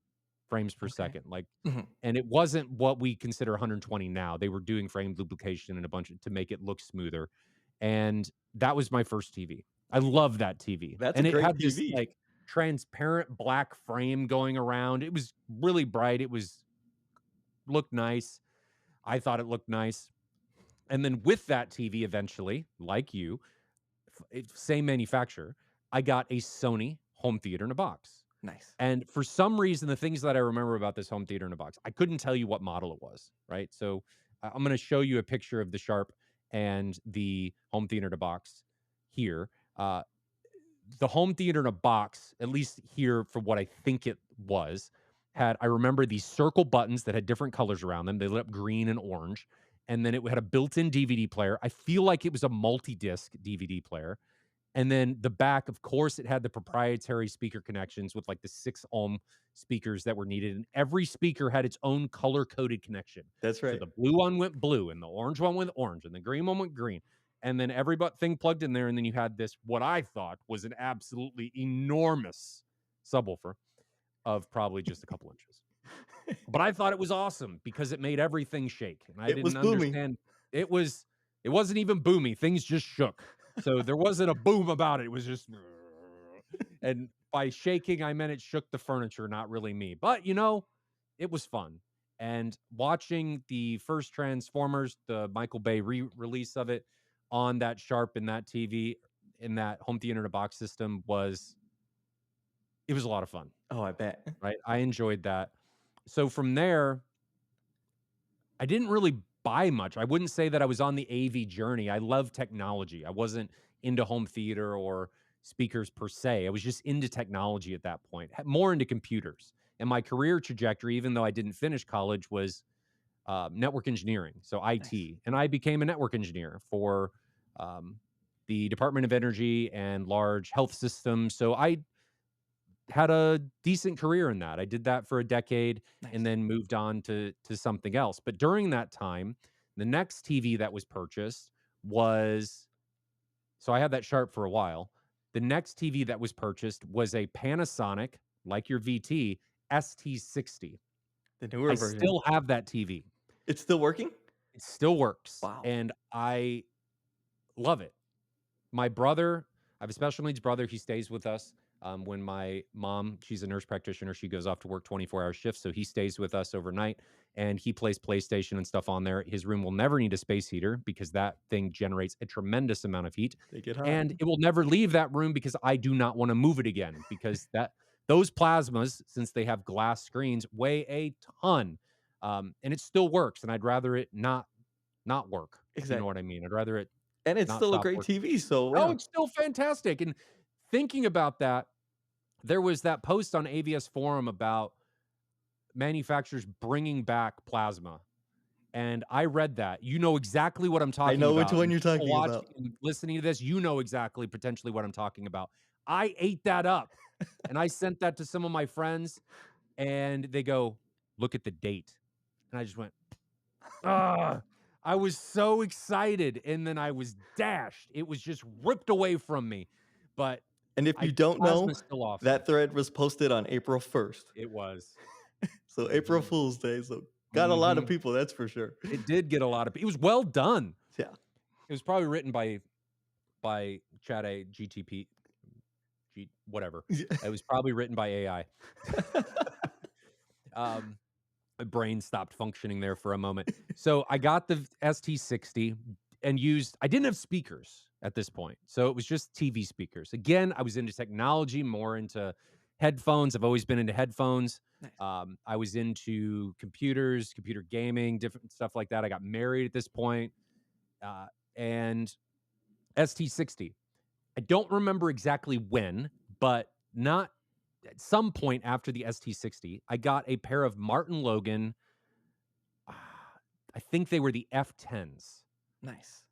[SPEAKER 1] frames per
[SPEAKER 2] Okay.
[SPEAKER 1] second,
[SPEAKER 2] Mhm.
[SPEAKER 1] and it wasn't what we consider 120 now. They were doing frame duplication and a bunch to make it look smoother, and that was my first TV. I love that TV,
[SPEAKER 2] That's a
[SPEAKER 1] and it
[SPEAKER 2] great
[SPEAKER 1] had this,
[SPEAKER 2] TV.
[SPEAKER 1] transparent black frame going around. It was really bright. It was looked nice. I thought it looked nice, and then with that TV eventually, like you, same manufacturer, I got a Sony home theater in a box.
[SPEAKER 2] Nice.
[SPEAKER 1] And for some reason, the things that I remember about this home theater in a box, I couldn't tell you what model it was, right? So I'm going to show you a picture of the Sharp and the home theater in a box here. The home theater in a box, at least here for what I think it was, I remember these circle buttons that had different colors around them. They lit up green and orange. And then it had a built in DVD player. I feel like it was a multi disc DVD player, and then the back, of course, it had the proprietary speaker connections with like the 6 ohm speakers that were needed. And every speaker had its own color coded connection.
[SPEAKER 2] That's
[SPEAKER 1] So
[SPEAKER 2] right.
[SPEAKER 1] the blue one went blue, and the orange one went orange, and the green one went green. And then every thing plugged in there. And then you had this, what I thought was an absolutely enormous subwoofer of probably just a couple inches. But I thought it was awesome because it made everything shake, and I
[SPEAKER 2] It was
[SPEAKER 1] didn't
[SPEAKER 2] booming.
[SPEAKER 1] understand. It was it wasn't even boomy, things just shook. So there wasn't a boom about it, it was just and by shaking, I meant it shook the furniture, not really me. But, it was fun. And watching the first Transformers, the Michael Bay re-release of it on that Sharp and that TV in that home theater in a box system it was a lot of fun,
[SPEAKER 2] Oh, I bet.
[SPEAKER 1] right? I enjoyed that. So from there I didn't really buy much. I wouldn't say that I was on the AV journey. I love technology. I wasn't into home theater or speakers per se. I was just into technology at that point, more into computers. And my career trajectory, even though I didn't finish college, was network engineering, so
[SPEAKER 2] Nice.
[SPEAKER 1] IT. And I became a network engineer for um, the Department of Energy and large health systems. So I had a decent career in that. I did that for a decade and
[SPEAKER 2] Nice.
[SPEAKER 1] then moved on to something else. But during that time, the next TV that was purchased was so I had that Sharp for a while. The next TV that was purchased was a Panasonic, like your VT, ST60.
[SPEAKER 2] The newer
[SPEAKER 1] I
[SPEAKER 2] version.
[SPEAKER 1] still have that TV.
[SPEAKER 2] It's still working?
[SPEAKER 1] It still works
[SPEAKER 2] Wow.
[SPEAKER 1] and I love it. My brother, I have a special needs brother. He stays with us. When my mom, she's a nurse practitioner, she goes off to work 24-hour shifts. So he stays with us overnight and he plays PlayStation and stuff on there. His room will never need a space heater because that thing generates a tremendous amount of heat.
[SPEAKER 2] They get hot.
[SPEAKER 1] And it will never leave that room because I do not want to move it again because those plasmas, since they have glass screens, weigh a ton. And it still works. And I'd rather it not work, if you know
[SPEAKER 2] Exactly.
[SPEAKER 1] what I mean. I'd rather it
[SPEAKER 2] And it's
[SPEAKER 1] not
[SPEAKER 2] still a
[SPEAKER 1] stop
[SPEAKER 2] great
[SPEAKER 1] working.
[SPEAKER 2] TV, so
[SPEAKER 1] Oh,
[SPEAKER 2] yeah.
[SPEAKER 1] it's still fantastic, and thinking about that, there was that post on AVSForum about manufacturers bringing back plasma, and I read that. You know exactly what I'm
[SPEAKER 2] I
[SPEAKER 1] talking
[SPEAKER 2] know which
[SPEAKER 1] about,
[SPEAKER 2] one
[SPEAKER 1] and
[SPEAKER 2] you're
[SPEAKER 1] people
[SPEAKER 2] talking
[SPEAKER 1] watching
[SPEAKER 2] about.
[SPEAKER 1] and listening to this, you know exactly potentially what I'm talking about. I ate that up, and I sent that to some of my friends, and they go, "Look at the date," and I just went, "Ugh." I was so excited, and then I was dashed. It was just ripped away from me, but
[SPEAKER 2] And if you
[SPEAKER 1] I
[SPEAKER 2] don't know,
[SPEAKER 1] plasma's still awesome.
[SPEAKER 2] that thread was posted on April 1st.
[SPEAKER 1] It was.
[SPEAKER 2] So April
[SPEAKER 1] Mhm.
[SPEAKER 2] Fool's Day, so got a lot of
[SPEAKER 1] Mhm.
[SPEAKER 2] people, that's for sure.
[SPEAKER 1] It did get a lot of it was well done.
[SPEAKER 2] Yeah.
[SPEAKER 1] It was probably written by Chat A GTP G whatever. It was probably written by AI. Um, my brain stopped functioning there for a moment. So I got the ST60 and I didn't have speakers at this point. So it was just TV speakers. Again, I was into technology, more into headphones. I've always been into headphones.
[SPEAKER 2] Nice.
[SPEAKER 1] I was into computers, computer gaming, different stuff like that. I got married at this point, uh, and ST60. I don't remember exactly when, but not at some point after the ST60, I got a pair of Martin Logan. I think they were the F10s.
[SPEAKER 2] Nice.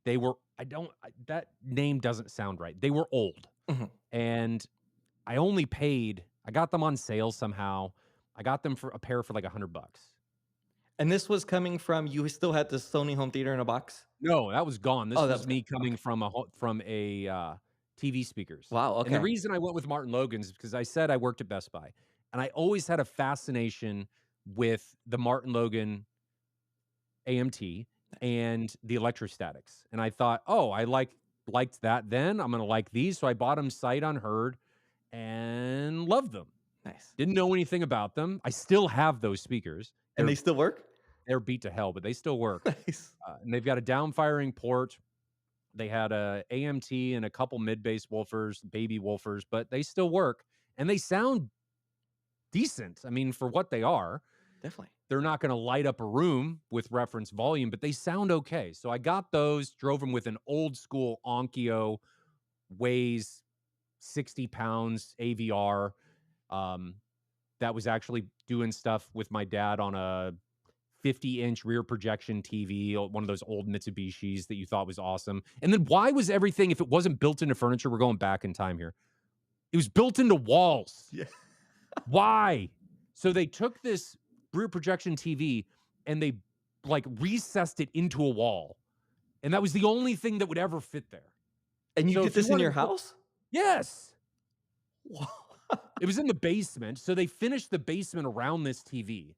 [SPEAKER 1] They were, I don't, that name doesn't sound right. They were old.
[SPEAKER 2] Mhm.
[SPEAKER 1] And I got them on sale somehow. I got them for a pair for like $100.
[SPEAKER 2] And this was coming from you still had the Sony home theater in a box?
[SPEAKER 1] No, that was gone.
[SPEAKER 2] Oh,
[SPEAKER 1] This
[SPEAKER 2] that
[SPEAKER 1] was
[SPEAKER 2] was gone.
[SPEAKER 1] me coming
[SPEAKER 2] Okay.
[SPEAKER 1] from TV speakers.
[SPEAKER 2] Wow,
[SPEAKER 1] And the
[SPEAKER 2] okay.
[SPEAKER 1] reason I went with Martin Logan's is because I said I worked at Best Buy, and I always had a fascination with the Martin Logan AMT
[SPEAKER 2] Nice.
[SPEAKER 1] and the electrostatics, and I thought, "Oh, liked that then, I'm gonna like these," so I bought them sight unheard and loved them.
[SPEAKER 2] Nice.
[SPEAKER 1] Didn't know anything about them. I still have those speakers.
[SPEAKER 2] And they still work?
[SPEAKER 1] They're beat to hell, but they still work.
[SPEAKER 2] Nice.
[SPEAKER 1] And they've got a down-firing port. They had a AMT and a couple mid-bass woofers, baby woofers, but they still work, and they sound decent. I mean, for what they are,
[SPEAKER 2] Definitely.
[SPEAKER 1] they're not gonna light up a room with reference volume, but they sound okay. So I got those, drove them with an old school Onkyo, weighs 60 pounds AVR, um, that was actually doing stuff with my dad on a 50-inch rear projection TV, one of those old Mitsubishis that you thought was awesome. And then why was everything, if it wasn't built into furniture, we're going back in time here. It was built into walls.
[SPEAKER 2] Yeah.
[SPEAKER 1] Why? So they took this rear projection TV and they like recessed it into a wall. And that was the only thing that would ever fit there.
[SPEAKER 2] And you
[SPEAKER 1] So
[SPEAKER 2] did
[SPEAKER 1] if you
[SPEAKER 2] this in
[SPEAKER 1] wanted
[SPEAKER 2] your
[SPEAKER 1] to put
[SPEAKER 2] house?
[SPEAKER 1] yes,
[SPEAKER 2] Wow.
[SPEAKER 1] it was in the basement. So they finished the basement around this TV.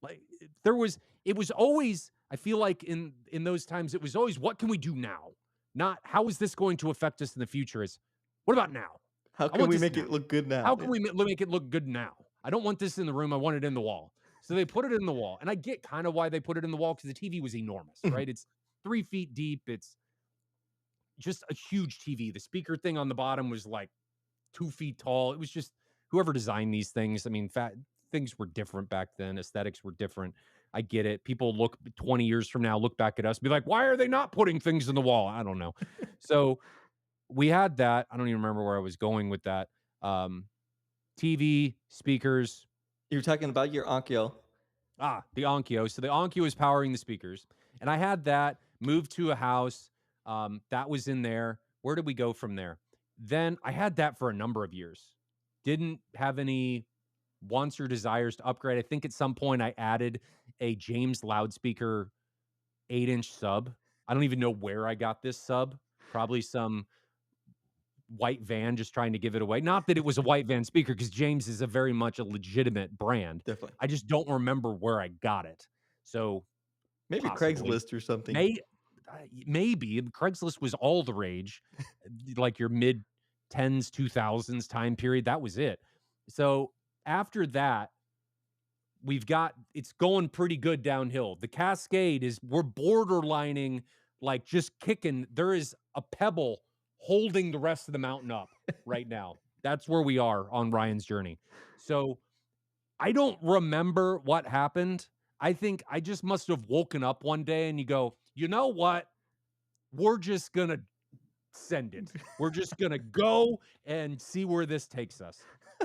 [SPEAKER 1] Like there was it was always I feel like in those times it was always what can we do now? Not how is this going to affect us in the future is what about now?
[SPEAKER 2] How
[SPEAKER 1] I
[SPEAKER 2] can
[SPEAKER 1] want
[SPEAKER 2] we
[SPEAKER 1] this
[SPEAKER 2] make
[SPEAKER 1] now.
[SPEAKER 2] it look good now?
[SPEAKER 1] How
[SPEAKER 2] Yeah.
[SPEAKER 1] can we make it look good now? I don't want this in the room. I want it in the wall. So they put it in the wall. And I get kind of why they put it in the wall because the TV was enormous,
[SPEAKER 2] Mhm.
[SPEAKER 1] right? It's 3 feet deep. It's just a huge TV. The speaker thing on the bottom was like 2 feet tall. It was just whoever designed these things. I mean, things were different back then. Aesthetics were different. I get it. People look 20 years from now, look back at us, and be like, why are they not putting things in the wall? I don't know. So we had that. I don't even remember where I was going with that. Um, TV, speakers,
[SPEAKER 2] You're talking about your Onkyo.
[SPEAKER 1] the Onkyo. So the Onkyo is powering the speakers. And I had that, moved to a house. That was in there. Where did we go from there? Then I had that for a number of years. Didn't have any wants or desires to upgrade. I think at some point I added a James loudspeaker 8-inch sub. I don't even know where I got this sub. Probably some white van just trying to give it away. Not that it was a white van speaker because James is a very much a legitimate brand.
[SPEAKER 2] Definitely.
[SPEAKER 1] I just don't remember where I got it. So
[SPEAKER 2] Maybe
[SPEAKER 1] possibly
[SPEAKER 2] Craigslist or something.
[SPEAKER 1] may maybe Craigslist was all the rage, like your mid tens, 2000s time period. That was it. So after that, it's going pretty good downhill. The Cascade is we're borderlining like just kicking. There is a pebble holding the rest of the mountain up right now. That's where we are on Ryan's journey. So I don't remember what happened. I think I just must have woken up one day and you go, you know what? We're just gonna send it. We're just gonna go and see where this takes us.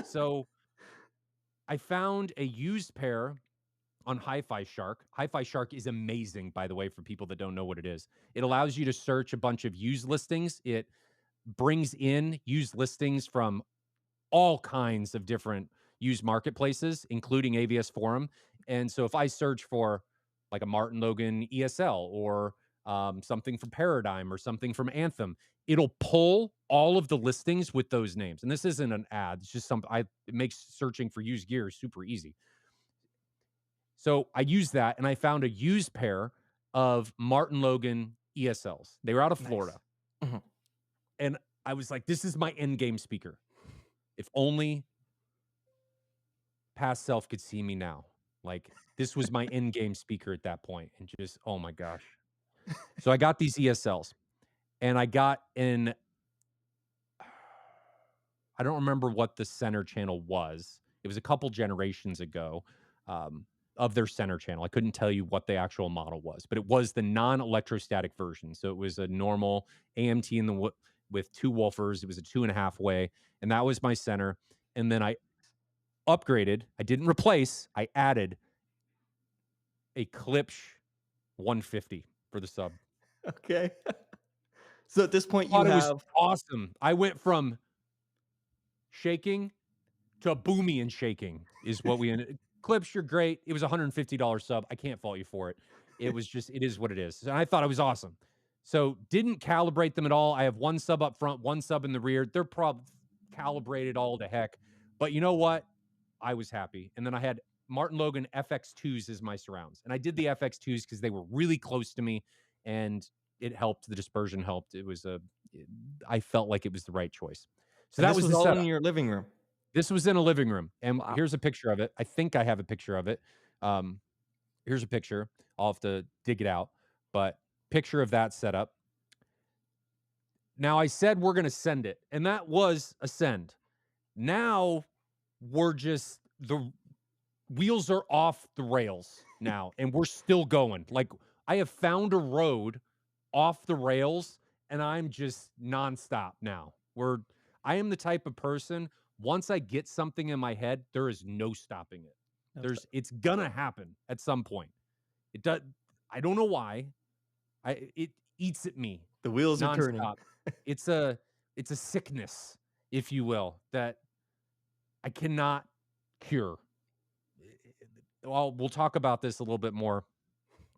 [SPEAKER 1] So I found a used pair on Hi-Fi Shark. Hi-Fi Shark is amazing, by the way, for people that don't know what it is. It allows you to search a bunch of used listings. It brings in used listings from all kinds of different used marketplaces, including AVSForum. And so if I search for like a Martin Logan ESL or something from Paradigm or something from Anthem, it'll pull all of the listings with those names. And this isn't an ad. It's just it makes searching for used gear super easy. So I used that and I found a used pair of Martin Logan ESLs. They were out of
[SPEAKER 2] Nice.
[SPEAKER 1] Florida.
[SPEAKER 2] Mhm.
[SPEAKER 1] And I was like, this is my end game speaker. If only past self could see me now. Like this was my end game speaker at that point. And just, oh my gosh. So I got these ESLs and I got in, I don't remember what the center channel was. It was a couple generations ago. Of their center channel. I couldn't tell you what the actual model was, but it was the non-electrostatic version. So it was a normal AMT with two woofers. It was a 2.5 way, and that was my center. And then I upgraded. I didn't replace. I added a Klipsch 150 for the sub.
[SPEAKER 2] Okay. So at this point, you
[SPEAKER 1] Thought it was
[SPEAKER 2] have
[SPEAKER 1] awesome. I went from shaking to boomy and shaking is what we ended. clips, you're great. It was a $150 sub. I can't fault you for it. It was just, it is what it is. And I thought it was awesome. So didn't calibrate them at all. I have one sub up front, one sub in the rear. They're probably calibrated all to heck. But you know what? I was happy. And then I had Martin Logan FX2s as my surrounds. And I did the FX2s because they were really close to me and it helped. The dispersion helped. I felt like it was the right choice. So
[SPEAKER 2] And
[SPEAKER 1] that
[SPEAKER 2] this
[SPEAKER 1] was
[SPEAKER 2] was
[SPEAKER 1] the
[SPEAKER 2] all in
[SPEAKER 1] setup.
[SPEAKER 2] your living room.
[SPEAKER 1] This was in a living room. And
[SPEAKER 2] Wow.
[SPEAKER 1] here's a picture of it. I think I have a picture of it. Um, Here's a picture. I'll have to dig it out. But picture of that setup. Now I said we're going to send it. And that was a send. Now we're just the wheels are off the rails now and we're still going. Like I have found a road off the rails and I'm just nonstop now. I am the type of person, once I get something in my head, there is no stopping it. It's gonna happen at some point. It does. I don't know why. It eats at me
[SPEAKER 2] The wheels are turning.
[SPEAKER 1] nonstop. It's a sickness, if you will, that I cannot cure. Well, we'll talk about this a little bit more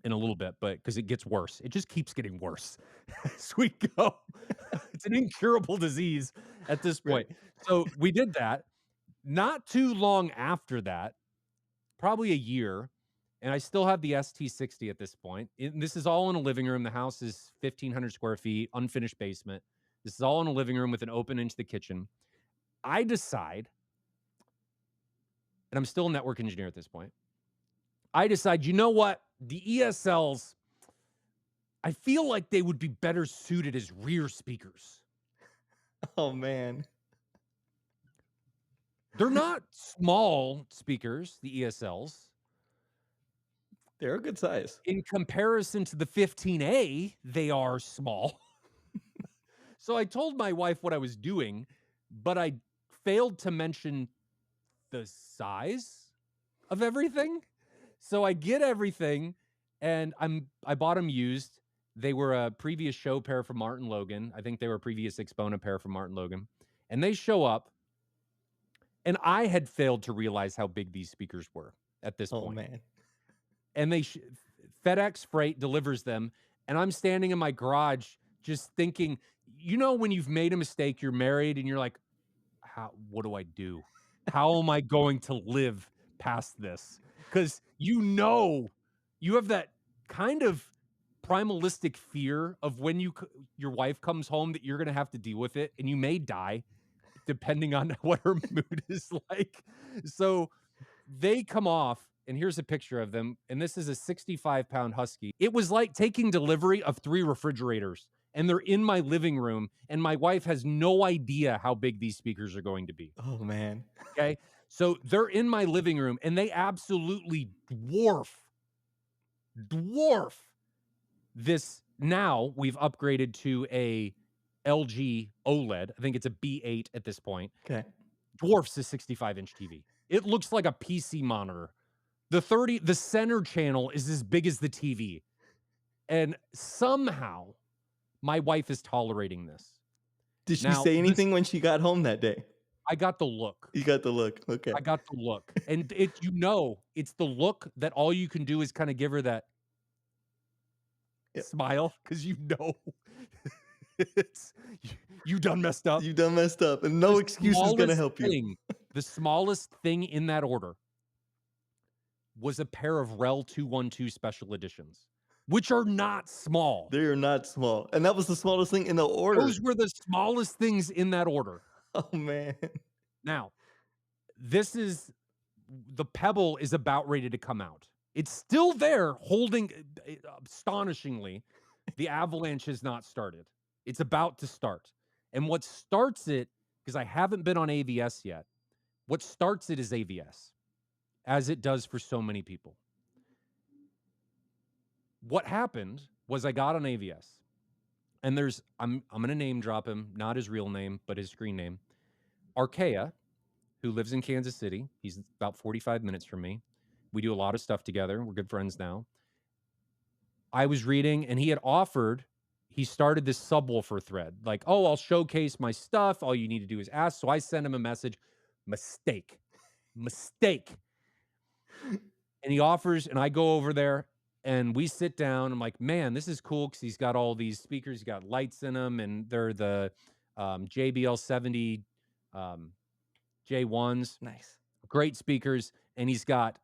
[SPEAKER 1] in a little bit, but because it gets worse, it just keeps getting worse as we go. It's an incurable disease at this
[SPEAKER 2] Right.
[SPEAKER 1] point. So we did that. Not too long after that, probably a year, and I still have the ST60 at this point. This is all in a living room. The house is 1,500 square feet, unfinished basement. This is all in a living room with an open into the kitchen. I decide, and I'm still a network engineer at this point. I decide, you know what? The ESLs, I feel like they would be better suited as rear speakers.
[SPEAKER 2] Oh man.
[SPEAKER 1] They're not small speakers, the ESLs.
[SPEAKER 2] They're a good size.
[SPEAKER 1] In comparison to the 15A, they are small. So I told my wife what I was doing, but I failed to mention the size of everything. So I get everything and I bought them used. They were a previous show pair from Martin Logan. I think they were a previous Expona pair from Martin Logan. And they show up and I had failed to realize how big these speakers were at this
[SPEAKER 2] Oh
[SPEAKER 1] point.
[SPEAKER 2] man.
[SPEAKER 1] And FedEx Freight delivers them and I'm standing in my garage just thinking, you know, when you've made a mistake, you're married and you're like, what do I do? How am I going to live past this? Because you have that kind of primalistic fear of when your wife comes home that you're going to have to deal with it and you may die depending on what her mood is like. So they come off, and here's a picture of them. And this is a 65-pound husky. It was like taking delivery of 3 refrigerators, and they're in my living room, and my wife has no idea how big these speakers are going to be.
[SPEAKER 2] Oh man.
[SPEAKER 1] Okay. So they're in my living room, and they absolutely dwarf this. Now we've upgraded to a LG OLED. I think it's a B8 at this point.
[SPEAKER 2] Okay.
[SPEAKER 1] Dwarfs a 65-inch TV. It looks like a PC monitor. The center channel is as big as the TV. And somehow my wife is tolerating this.
[SPEAKER 2] Did she
[SPEAKER 1] Now,
[SPEAKER 2] say anything when she got home that day?
[SPEAKER 1] I got the look.
[SPEAKER 2] You got the look. Okay.
[SPEAKER 1] I got the look. And it's the look that all you can do is kind of give her that
[SPEAKER 2] Yep.
[SPEAKER 1] smile because it's you done messed up.
[SPEAKER 2] You done messed up, and no excuse is gonna help you.
[SPEAKER 1] The smallest thing in that order was a pair of REL 212 special editions, which are not small.
[SPEAKER 2] They are not small, and that was the smallest thing in the order.
[SPEAKER 1] Those were the smallest things in that order.
[SPEAKER 2] Oh man.
[SPEAKER 1] Now, the Pebble is about ready to come out. It's still there holding, astonishingly, the avalanche has not started. It's about to start. And what starts it, because I haven't been on AVS yet, what starts it is AVS, as it does for so many people. What happened was I got on AVS, and I'm going to name drop him, not his real name, but his screen name, Arkea, who lives in Kansas City. He's about 45 minutes from me. We do a lot of stuff together. We're good friends now. I was reading, and he started this subwoofer thread. Like, oh, I'll showcase my stuff. All you need to do is ask. So I sent him a message. Mistake. And he offers, and I go over there and we sit down. I'm like, man, this is cool because he's got all these speakers. He's got lights in them, and they're the JBL 70 um, J1s,
[SPEAKER 2] Nice.
[SPEAKER 1] great speakers. And he's got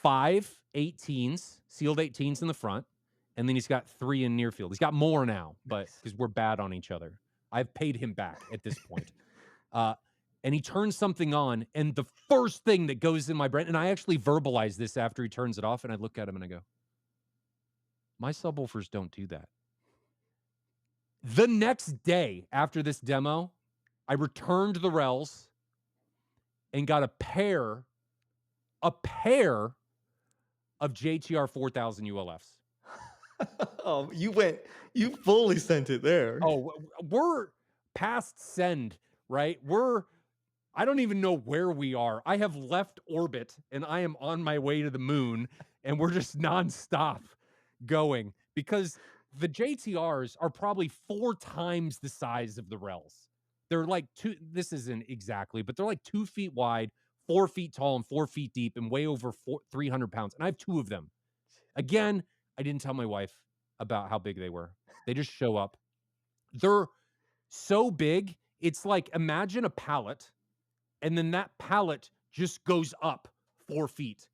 [SPEAKER 1] 5 18s, sealed 18s in the front. And then he's got 3 in near field. He's got more now, but
[SPEAKER 2] Nice.
[SPEAKER 1] because we're bad on each other, I've paid him back at this point. Uh, and he turns something on, and the first thing that goes in my brain, and I actually verbalize this after he turns it off, and I look at him and I go, my subwoofers don't do that. The next day after this demo, I returned the Rels and got a pair of JTR 4000 ULFs.
[SPEAKER 2] Oh, you fully sent it there.
[SPEAKER 1] Oh, we're past send, right? I don't even know where we are. I have left orbit and I am on my way to the moon, and we're just nonstop going because the JTRs are probably 4 times the size of the Rels. They're like this isn't exactly, but they're like 2 feet wide, 4 feet tall, and 4 feet deep, and weigh over 300 pounds. And I have 2 of them. Again, I didn't tell my wife about how big they were. They just show up. They're so big. It's like, imagine a pallet, and then that pallet just goes up 4 feet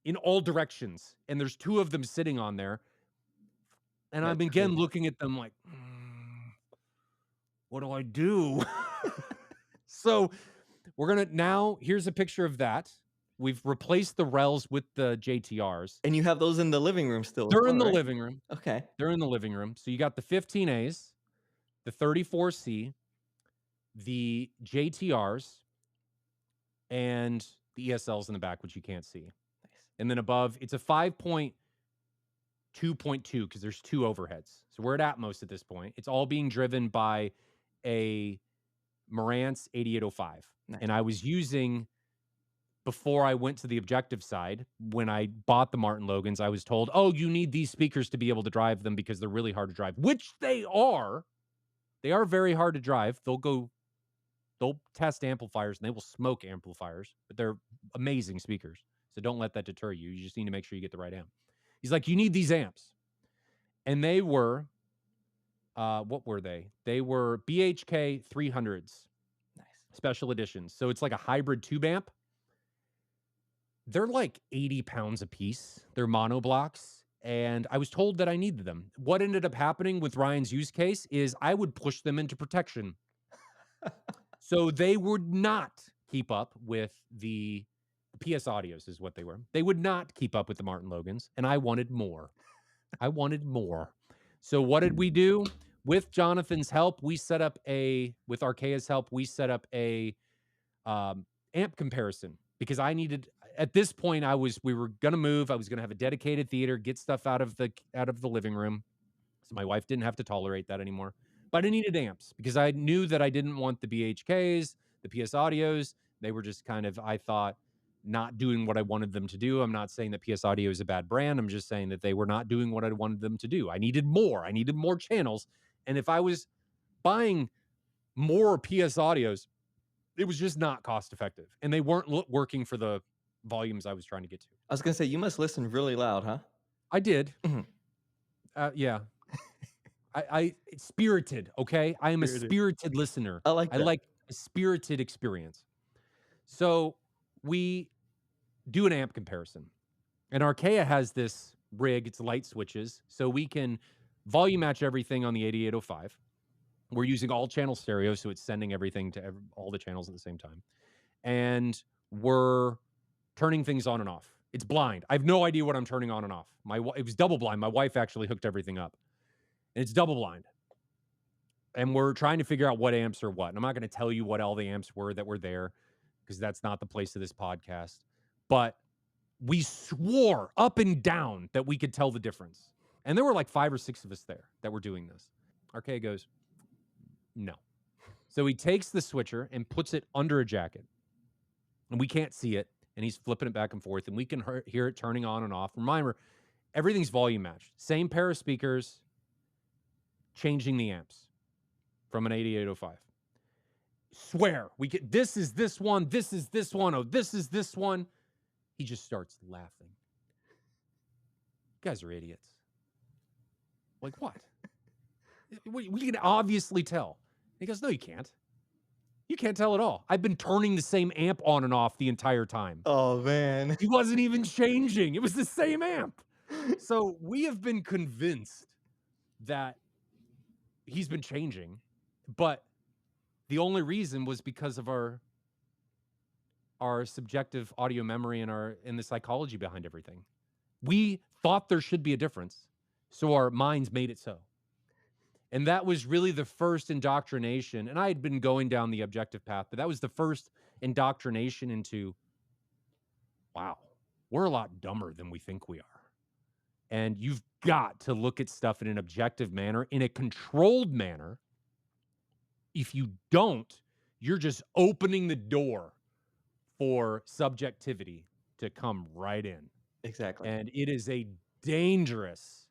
[SPEAKER 1] in all directions. And there's 2 of them sitting on there. And I'm
[SPEAKER 2] That's
[SPEAKER 1] again
[SPEAKER 2] crazy.
[SPEAKER 1] looking at them like, what do I do? So we're going to now, here's a picture of that. We've replaced the Rels with the JTRs.
[SPEAKER 2] And you have those in the living room still as
[SPEAKER 1] They're
[SPEAKER 2] well,
[SPEAKER 1] in the
[SPEAKER 2] right?
[SPEAKER 1] living room.
[SPEAKER 2] Okay.
[SPEAKER 1] They're in the living room. So you got the 15As, the 34C, the JTRs, and the ESLs in the back, which you can't see.
[SPEAKER 2] Nice.
[SPEAKER 1] And then above, it's a 5.2.2 because there's 2 overheads. So we're at Atmos at this point. It's all being driven by a Marantz 8805.
[SPEAKER 2] Nice.
[SPEAKER 1] And I was using, before I went to the objective side, when I bought the Martin Logans, I was told, oh, you need these speakers to be able to drive them because they're really hard to drive, which they are. They are very hard to drive. They'll test amplifiers and they will smoke amplifiers, but they're amazing speakers. So don't let that deter you. You just need to make sure you get the right amp. He's like, you need these amps. And they were, what were they? They were BHK 300s,
[SPEAKER 2] Nice.
[SPEAKER 1] special editions. So it's like a hybrid tube amp. They're like 80 pounds a piece. They're monoblocks. And I was told that I needed them. What ended up happening with Ryan's use case is I would push them into protection. So they would not keep up with the PS Audios is what they were. They would not keep up with the Martin Logans, and I wanted more. I wanted more. So what did we do? With Jonathan's help, with Archaea's help, we set up a amp comparison because I needed, at this point, we were going to move. I was going to have a dedicated theater, get stuff out of the living room. So my wife didn't have to tolerate that anymore. But I needed amps because I knew that I didn't want the BHKs, the PS Audios. They were just kind of, I thought, not doing what I wanted them to do. I'm not saying that PS Audio is a bad brand. I'm just saying that they were not doing what I wanted them to do. I needed more. I needed more channels. And if I was buying more PS Audios, it was just not cost effective. And they weren't working for the volumes I was trying to get to.
[SPEAKER 2] I was gonna say, you must listen really loud, huh?
[SPEAKER 1] I did.
[SPEAKER 2] Mhm.
[SPEAKER 1] Yeah. I spirited, okay? I am a
[SPEAKER 2] Spirited.
[SPEAKER 1] spirited listener.
[SPEAKER 2] I like
[SPEAKER 1] I
[SPEAKER 2] that.
[SPEAKER 1] like a spirited experience. So we do an amp comparison. And Archaea has this rig, it's light switches, so we can volume match everything on the 8805. We're using all channel stereo, so it's sending everything to all the channels at the same time. And we're turning things on and off. It's blind. I have no idea what I'm turning on and off. It was double blind. My wife actually hooked everything up. And it's double blind. And we're trying to figure out what amps are what. And I'm not going to tell you what all the amps were that were there because that's not the place of this podcast. But we swore up and down that we could tell the difference. And there were like 5 or 6 of us there that were doing this. Archaea goes, no. So he takes the switcher and puts it under a jacket. And we can't see it. And he's flipping it back and forth. And we can hear it turning on and off. Remember, everything's volume matched. Same pair of speakers, changing the amps from an 8805. Swear, this is this one, this is this one, oh, this is this one. He just starts laughing. You guys are idiots. Like, what? We can obviously tell. He goes, no, you can't. You can't tell at all. I've been turning the same amp on and off the entire time.
[SPEAKER 2] Oh, man.
[SPEAKER 1] He wasn't even changing. It was the same amp. So we have been convinced that he's been changing, but the only reason was because of our subjective audio memory and the psychology behind everything. We thought there should be a difference, so our minds made it so. And that was really the first indoctrination. And I had been going down the objective path, but that was the first indoctrination into, wow, we're a lot dumber than we think we are. And you've got to look at stuff in an objective manner, in a controlled manner. If you don't, you're just opening the door for subjectivity to come right in.
[SPEAKER 2] Exactly.
[SPEAKER 1] And it is a dangerous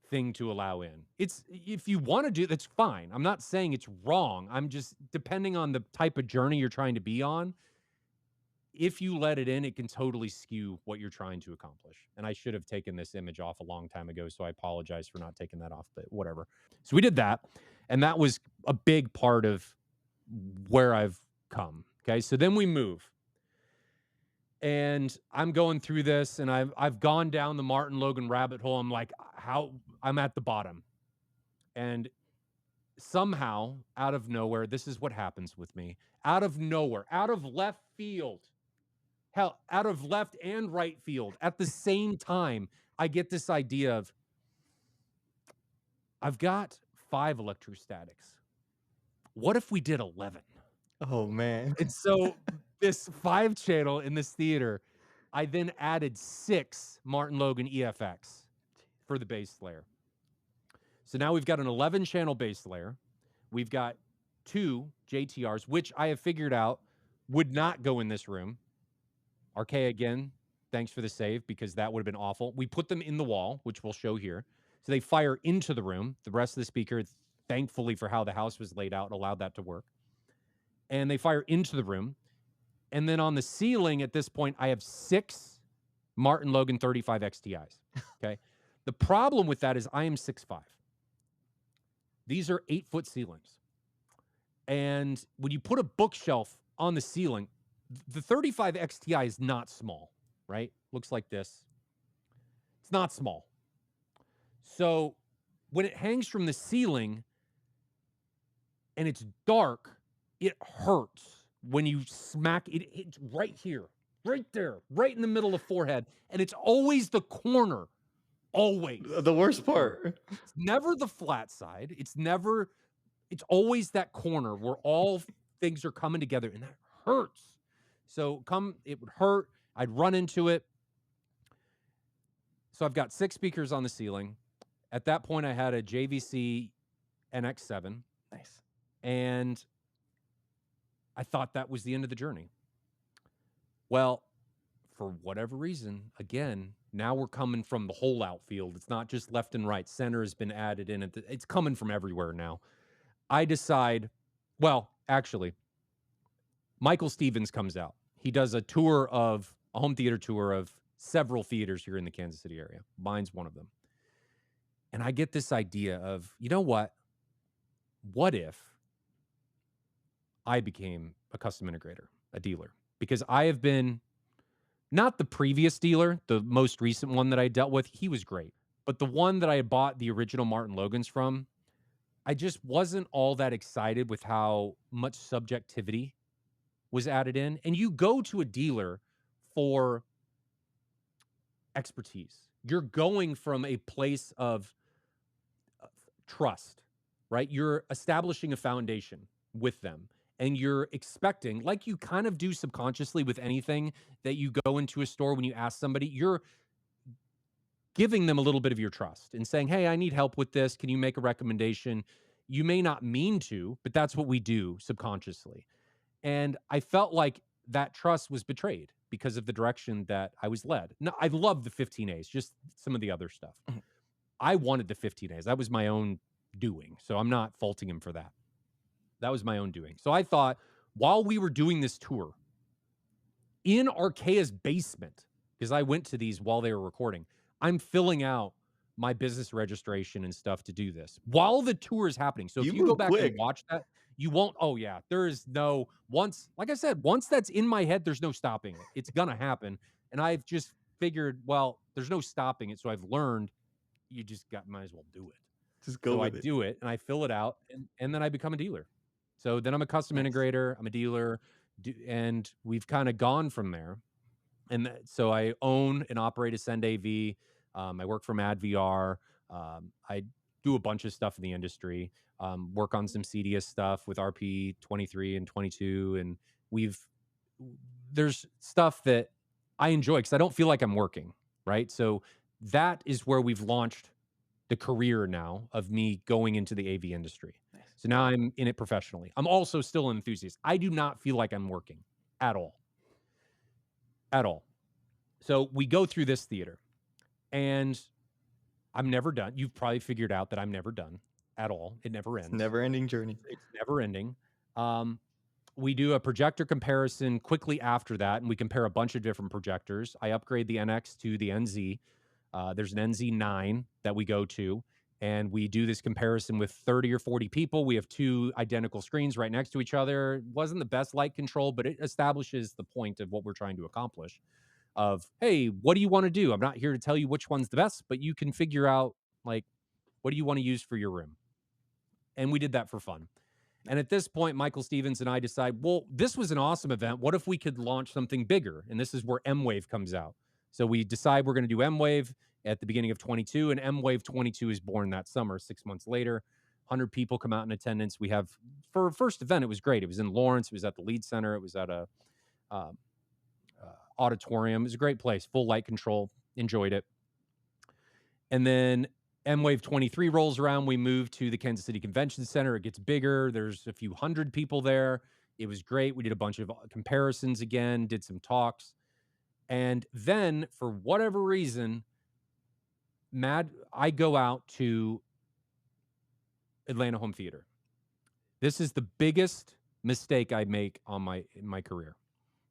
[SPEAKER 1] thing to allow in. It's, if you want to do, that's fine. I'm not saying it's wrong. I'm just, depending on the type of journey you're trying to be on, if you let it in, it can totally skew what you're trying to accomplish. And I should have taken this image off a long time ago, so I apologize for not taking that off, but whatever. So we did that, and that was a big part of where I've come. Okay, so then we move. And I'm going through this, and I've gone down the Martin Logan rabbit hole. I'm like, how I'm at the bottom. And somehow, out of nowhere, this is what happens with me. Out of nowhere, out of left field, hell, out of left and right field, at the same time, I get this idea of, I've got 5 electrostatics. What if we did 11?
[SPEAKER 2] Oh, man.
[SPEAKER 1] And so this 5 channel in this theater, I then added 6 Martin Logan EFX for the bass layer. So now we've got an 11 channel bass layer. We've got 2 JTRs, which I have figured out would not go in this room. RK again, thanks for the save, because that would have been awful. We put them in the wall, which we'll show here. So they fire into the room. The rest of the speaker, thankfully for how the house was laid out, allowed that to work. And they fire into the room. And then on the ceiling at this point, I have 6 Martin Logan 35 XTIs. Okay. The problem with that is I am 6'5". These are 8-foot ceilings. And when you put a bookshelf on the ceiling, the 35 XTI is not small, right? Looks like this. It's not small. So when it hangs from the ceiling and it's dark, it hurts when you smack it. It's right here, right there, right in the middle of the forehead. And it's always the corner. Always.
[SPEAKER 2] The worst part.
[SPEAKER 1] It's never the flat side. It's always that corner where all things are coming together, and that hurts. So it would hurt. I'd run into it. So I've got 6 speakers on the ceiling. At that point, I had a JVC NX7.
[SPEAKER 2] Nice.
[SPEAKER 1] And I thought that was the end of the journey. Well, for whatever reason, again, now we're coming from the whole outfield. It's not just left and right. Center has been added in. It's coming from everywhere now. I decide, well, actually, Michael Stevens comes out. He does a home theater tour of several theaters here in the Kansas City area. Mine's one of them. And I get this idea of, you know what? What if I became a custom integrator, a dealer? Because I have been, not the previous dealer, the most recent one that I dealt with, he was great. But the one that I had bought the original Martin Logans from, I just wasn't all that excited with how much subjectivity was added in. And you go to a dealer for expertise. You're going from a place of trust, right? You're establishing a foundation with them. And you're expecting, like you kind of do subconsciously with anything that you go into a store, when you ask somebody, you're giving them a little bit of your trust and saying, hey, I need help with this. Can you make a recommendation? You may not mean to, but that's what we do subconsciously. And I felt like that trust was betrayed because of the direction that I was led. No, I love the 15As, just some of the other stuff. I wanted the 15As. That was my own doing. So I'm not faulting him for that. That was my own doing. So I thought, while we were doing this tour, in Archaea's basement, because I went to these while they were recording. I'm filling out my business registration and stuff to do this while the tour is happening. So if
[SPEAKER 2] You
[SPEAKER 1] you go
[SPEAKER 2] move
[SPEAKER 1] back and
[SPEAKER 2] quick.
[SPEAKER 1] watch that, you won't. Oh yeah, there is no once. Like I said, once that's in my head, there's no stopping it. It's gonna happen, and I've just figured, well, there's no stopping it. So I've learned you just might as well do it.
[SPEAKER 2] Just go
[SPEAKER 1] So I
[SPEAKER 2] with it.
[SPEAKER 1] do it and I fill it out, and then I become a dealer. So then I'm a custom
[SPEAKER 2] Nice.
[SPEAKER 1] integrator. I'm a dealer, and we've kind of gone from there. And so I own and operate Ascend AV. I work from AdVR. I do a bunch of stuff in the industry. Work on some CDS stuff with RP 23 and 22, and we've there's stuff that I enjoy because I don't feel like I'm working, right? So that is where we've launched the career now of me going into the AV industry.
[SPEAKER 2] Nice.
[SPEAKER 1] So now I'm in it professionally. I'm also still an enthusiast. I do not feel like I'm working at all. At all. So we go through this theater and I'm never done. You've probably figured out that I'm never done at all. It never
[SPEAKER 2] It's a
[SPEAKER 1] ends.
[SPEAKER 2] never-ending journey.
[SPEAKER 1] It's never ending. Um, we do a projector comparison quickly after that, and we compare a bunch of different projectors. I upgrade the NX to the NZ. There's an NZ9 that we go to, and we do this comparison with 30 or 40 people. We have two identical screens right next to each other. It wasn't the best light control, but it establishes the point of what we're trying to accomplish. Of, hey, what do you want to do? I'm not here to tell you which one's the best, but you can figure out, like, what do you want to use for your room? And we did that for fun. And at this point, Michael Stevens and I decide, well, this was an awesome event. What if we could launch something bigger? And this is where M Wave comes out. So we decide we're going to do M Wave at the beginning of 22, and M Wave 22 is born that summer. 6 months later, 100 people come out in attendance. We have, for first event, it was great. It was in Lawrence. It was at the Lead Center. It was at a um, auditorium. It was a great place, full light control. Enjoyed it. And then M Wave 23 rolls around. We move to the Kansas City Convention Center. It gets bigger. There's a few hundred people there. It was great. We did a bunch of comparisons again, did some talks. And then for whatever reason, I go out to Atlanta Home Theater. This is the biggest mistake I make in my career.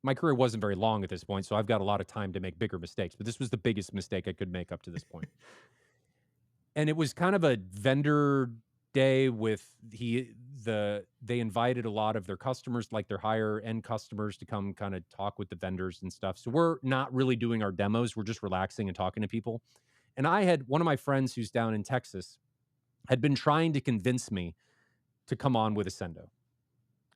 [SPEAKER 1] My career wasn't very long at this point, so I've got a lot of time to make bigger mistakes, but this was the biggest mistake I could make up to this point. And it was kind of a vendor day with they invited a lot of their customers, like their higher end customers, to come kind of talk with the vendors and stuff. So we're not really doing our demos. We're just relaxing and talking to people. And I had one of my friends who's down in Texas had been trying to convince me to come on with Ascendo.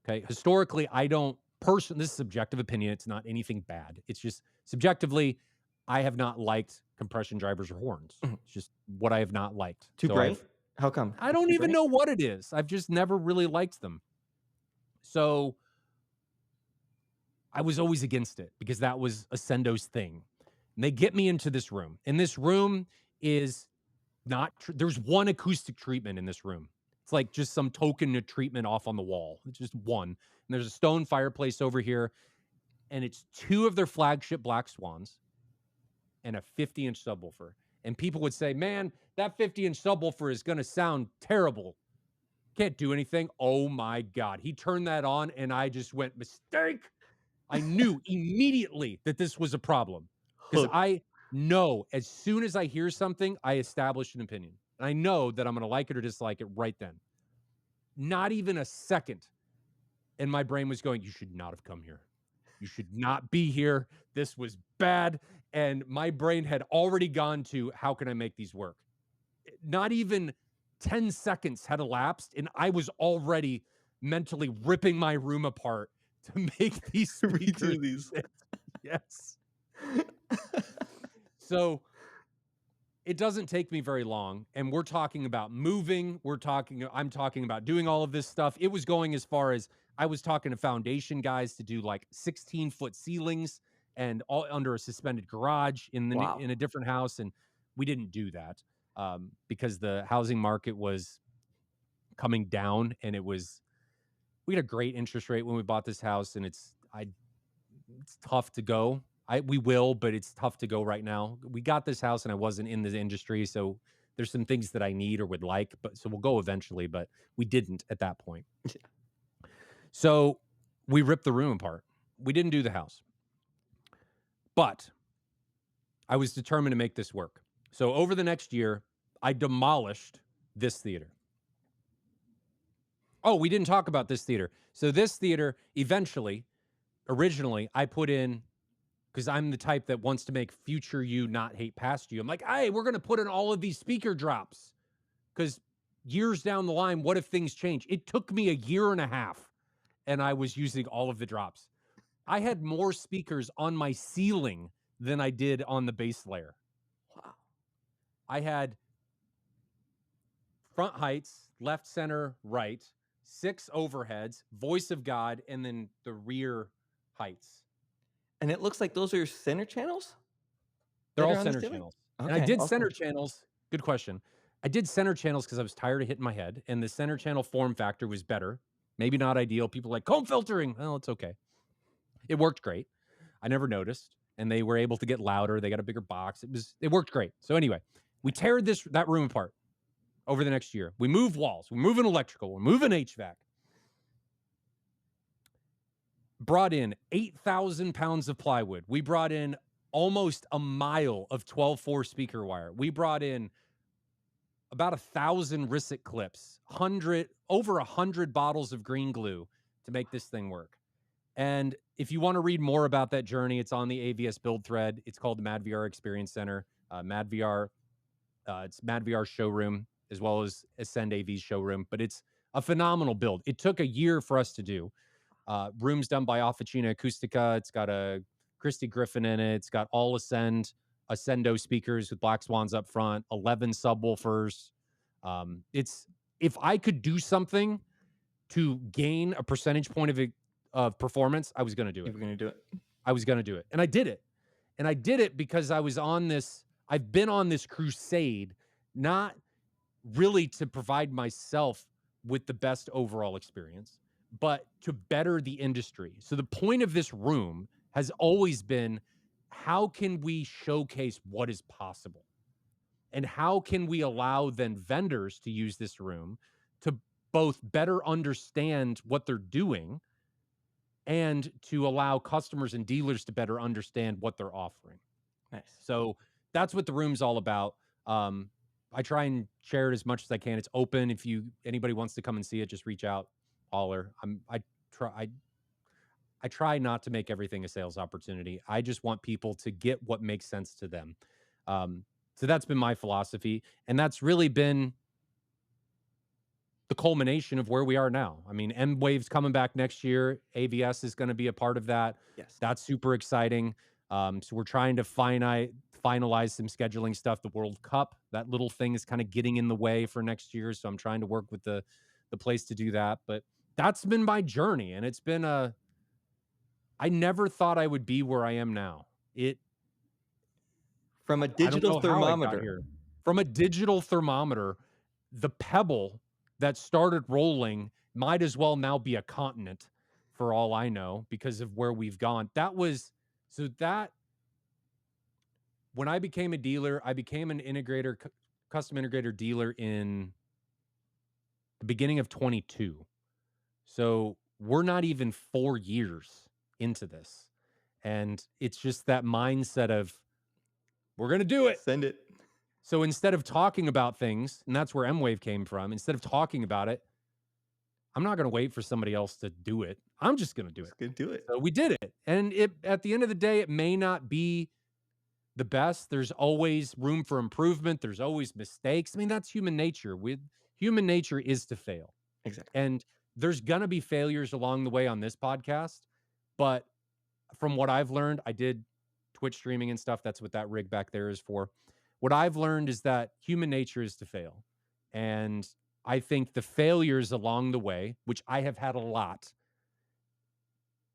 [SPEAKER 1] Okay. Historically, I don't this is subjective opinion. It's not anything bad. It's just subjectively, I have not liked compression drivers or horns.
[SPEAKER 2] Mhm.
[SPEAKER 1] It's just what I have not liked.
[SPEAKER 2] Too
[SPEAKER 1] So
[SPEAKER 2] bright? How come?
[SPEAKER 1] I
[SPEAKER 2] It's
[SPEAKER 1] don't
[SPEAKER 2] too
[SPEAKER 1] even
[SPEAKER 2] bright?
[SPEAKER 1] know what it is. I've just never really liked them. So I was always against it because that was Ascendo's thing. And they get me into this room. And this room is not, there's one acoustic treatment in this room. It's like just some token of treatment off on the wall. It's just one. And there's a stone fireplace over here. And it's two of their flagship Black Swans and a 50-inch subwoofer. And people would say, man, that 50-inch subwoofer is going to sound terrible. Can't do anything. Oh my God. He turned that on and I just went, mistake. I knew immediately that this was a problem because
[SPEAKER 2] Hooked.
[SPEAKER 1] I know as soon as I hear something, I establish an opinion. And I know that I'm going to like it or dislike it right then. Not even a second. And my brain was going, you should not have come here. You should not be here. This was bad. And my brain had already gone to, how can I make these work? Not even 10 seconds had elapsed, and I was already mentally ripping my room apart to make these speakers.
[SPEAKER 2] Redo these.
[SPEAKER 1] Yes. So it doesn't take me very long, and we're talking about moving. I'm talking about doing all of this stuff. It was going as far as I was talking to foundation guys to do like 16-foot ceilings and all under a suspended garage
[SPEAKER 2] Wow.
[SPEAKER 1] in a different house, and we didn't do that because the housing market was coming down, and we had a great interest rate when we bought this house, and it's tough to go. We will, but it's tough to go right now. We got this house and I wasn't in the industry, so there's some things that I need or would like, but so we'll go eventually, but we didn't at that point. So we ripped the room apart. We didn't do the house. But I was determined to make this work. So over the next year, I demolished this theater. Oh, we didn't talk about this theater. So this theater, originally, I put in because I'm the type that wants to make future you not hate past you. I'm like, hey, we're going to put in all of these speaker drops because years down the line, what if things change? It took me a year and a half and I was using all of the drops. I had more speakers on my ceiling than I did on the base layer.
[SPEAKER 2] Wow.
[SPEAKER 1] I had front heights, left, center, right, 6 overheads, voice of God, and then the rear heights.
[SPEAKER 2] And it looks like those are your center channels
[SPEAKER 1] They're
[SPEAKER 2] that
[SPEAKER 1] all
[SPEAKER 2] are on the
[SPEAKER 1] center
[SPEAKER 2] ceiling?
[SPEAKER 1] channels. And I
[SPEAKER 2] Okay,
[SPEAKER 1] did center
[SPEAKER 2] awesome.
[SPEAKER 1] channels. Good question. I did center channels because I was tired of hitting my head, and the center channel form factor was better. Maybe not ideal. People like comb filtering. Well, it's okay. It worked great. I never noticed, and they were able to get louder. They got a bigger box. It worked great. So anyway, we tear that room apart over the next year. We move walls. We're moving electrical. We're moving HVAC. Brought in 8,000 pounds of plywood. We brought in almost a mile of 12-4 speaker wire. We brought in about 1,000 Risset clips, over 100 bottles of green glue to make this thing work. And if you want to read more about that journey, it's on the AVS build thread. It's called the MadVR Experience Center. MadVR, it's MadVR showroom as well as Ascend AV's showroom. But it's a phenomenal build. It took a year for us to do. Rooms done by Officina Acustica. It's got a Christy Griffin in it. It's got all Ascendo speakers with Black Swans up front, 11 subwoofers. It's if I could do something to gain a percentage point of performance, I was going to do
[SPEAKER 2] You
[SPEAKER 1] it.
[SPEAKER 2] were gonna do it.
[SPEAKER 1] I was going to do it, and I did it. And I did it because I've been on this crusade, not really to provide myself with the best overall experience, but to better the industry. So the point of this room has always been, how can we showcase what is possible? And how can we allow then vendors to use this room to both better understand what they're doing and to allow customers and dealers to better understand what they're offering?
[SPEAKER 2] Nice.
[SPEAKER 1] So that's what the room's all about. I try and share it as much as I can. It's open. If anybody wants to come and see it, just reach out, holler. I try not to make everything a sales opportunity. I just want people to get what makes sense to them. So that's been my philosophy, and that's really been the culmination of where we are now. I mean, M Wave's coming back next year. AVS is going to be a part of that.
[SPEAKER 2] Yes.
[SPEAKER 1] That's super exciting. So we're trying to finalize some scheduling stuff. The World Cup, that little thing is kind of getting in the way for next year. So I'm trying to work with the place to do that. But that's been my journey, and it's been I never thought I would be where I am now.
[SPEAKER 2] From a
[SPEAKER 1] I don't
[SPEAKER 2] digital
[SPEAKER 1] know how I got
[SPEAKER 2] thermometer.
[SPEAKER 1] here. From a digital thermometer, the pebble that started rolling might as well now be a continent for all I know because of where we've gone. That when I became a dealer, I became an custom integrator dealer in the beginning of 22. So we're not even 4 years into this. And it's just that mindset of we're going to do it.
[SPEAKER 2] Send it.
[SPEAKER 1] So instead of talking about things, and that's where M-Wave came from, instead of talking about it, I'm not going to wait for somebody else to do it. I'm just going to do it.
[SPEAKER 2] Just gonna do it.
[SPEAKER 1] So we did it. And at the end of the day, it may not be the best. There's always room for improvement. There's always mistakes. I mean, that's human nature. Human nature is to fail.
[SPEAKER 2] Exactly.
[SPEAKER 1] And there's going to be failures along the way on this podcast. But from what I've learned, I did Twitch streaming and stuff. That's what that rig back there is for. What I've learned is that human nature is to fail. And I think the failures along the way, which I have had a lot,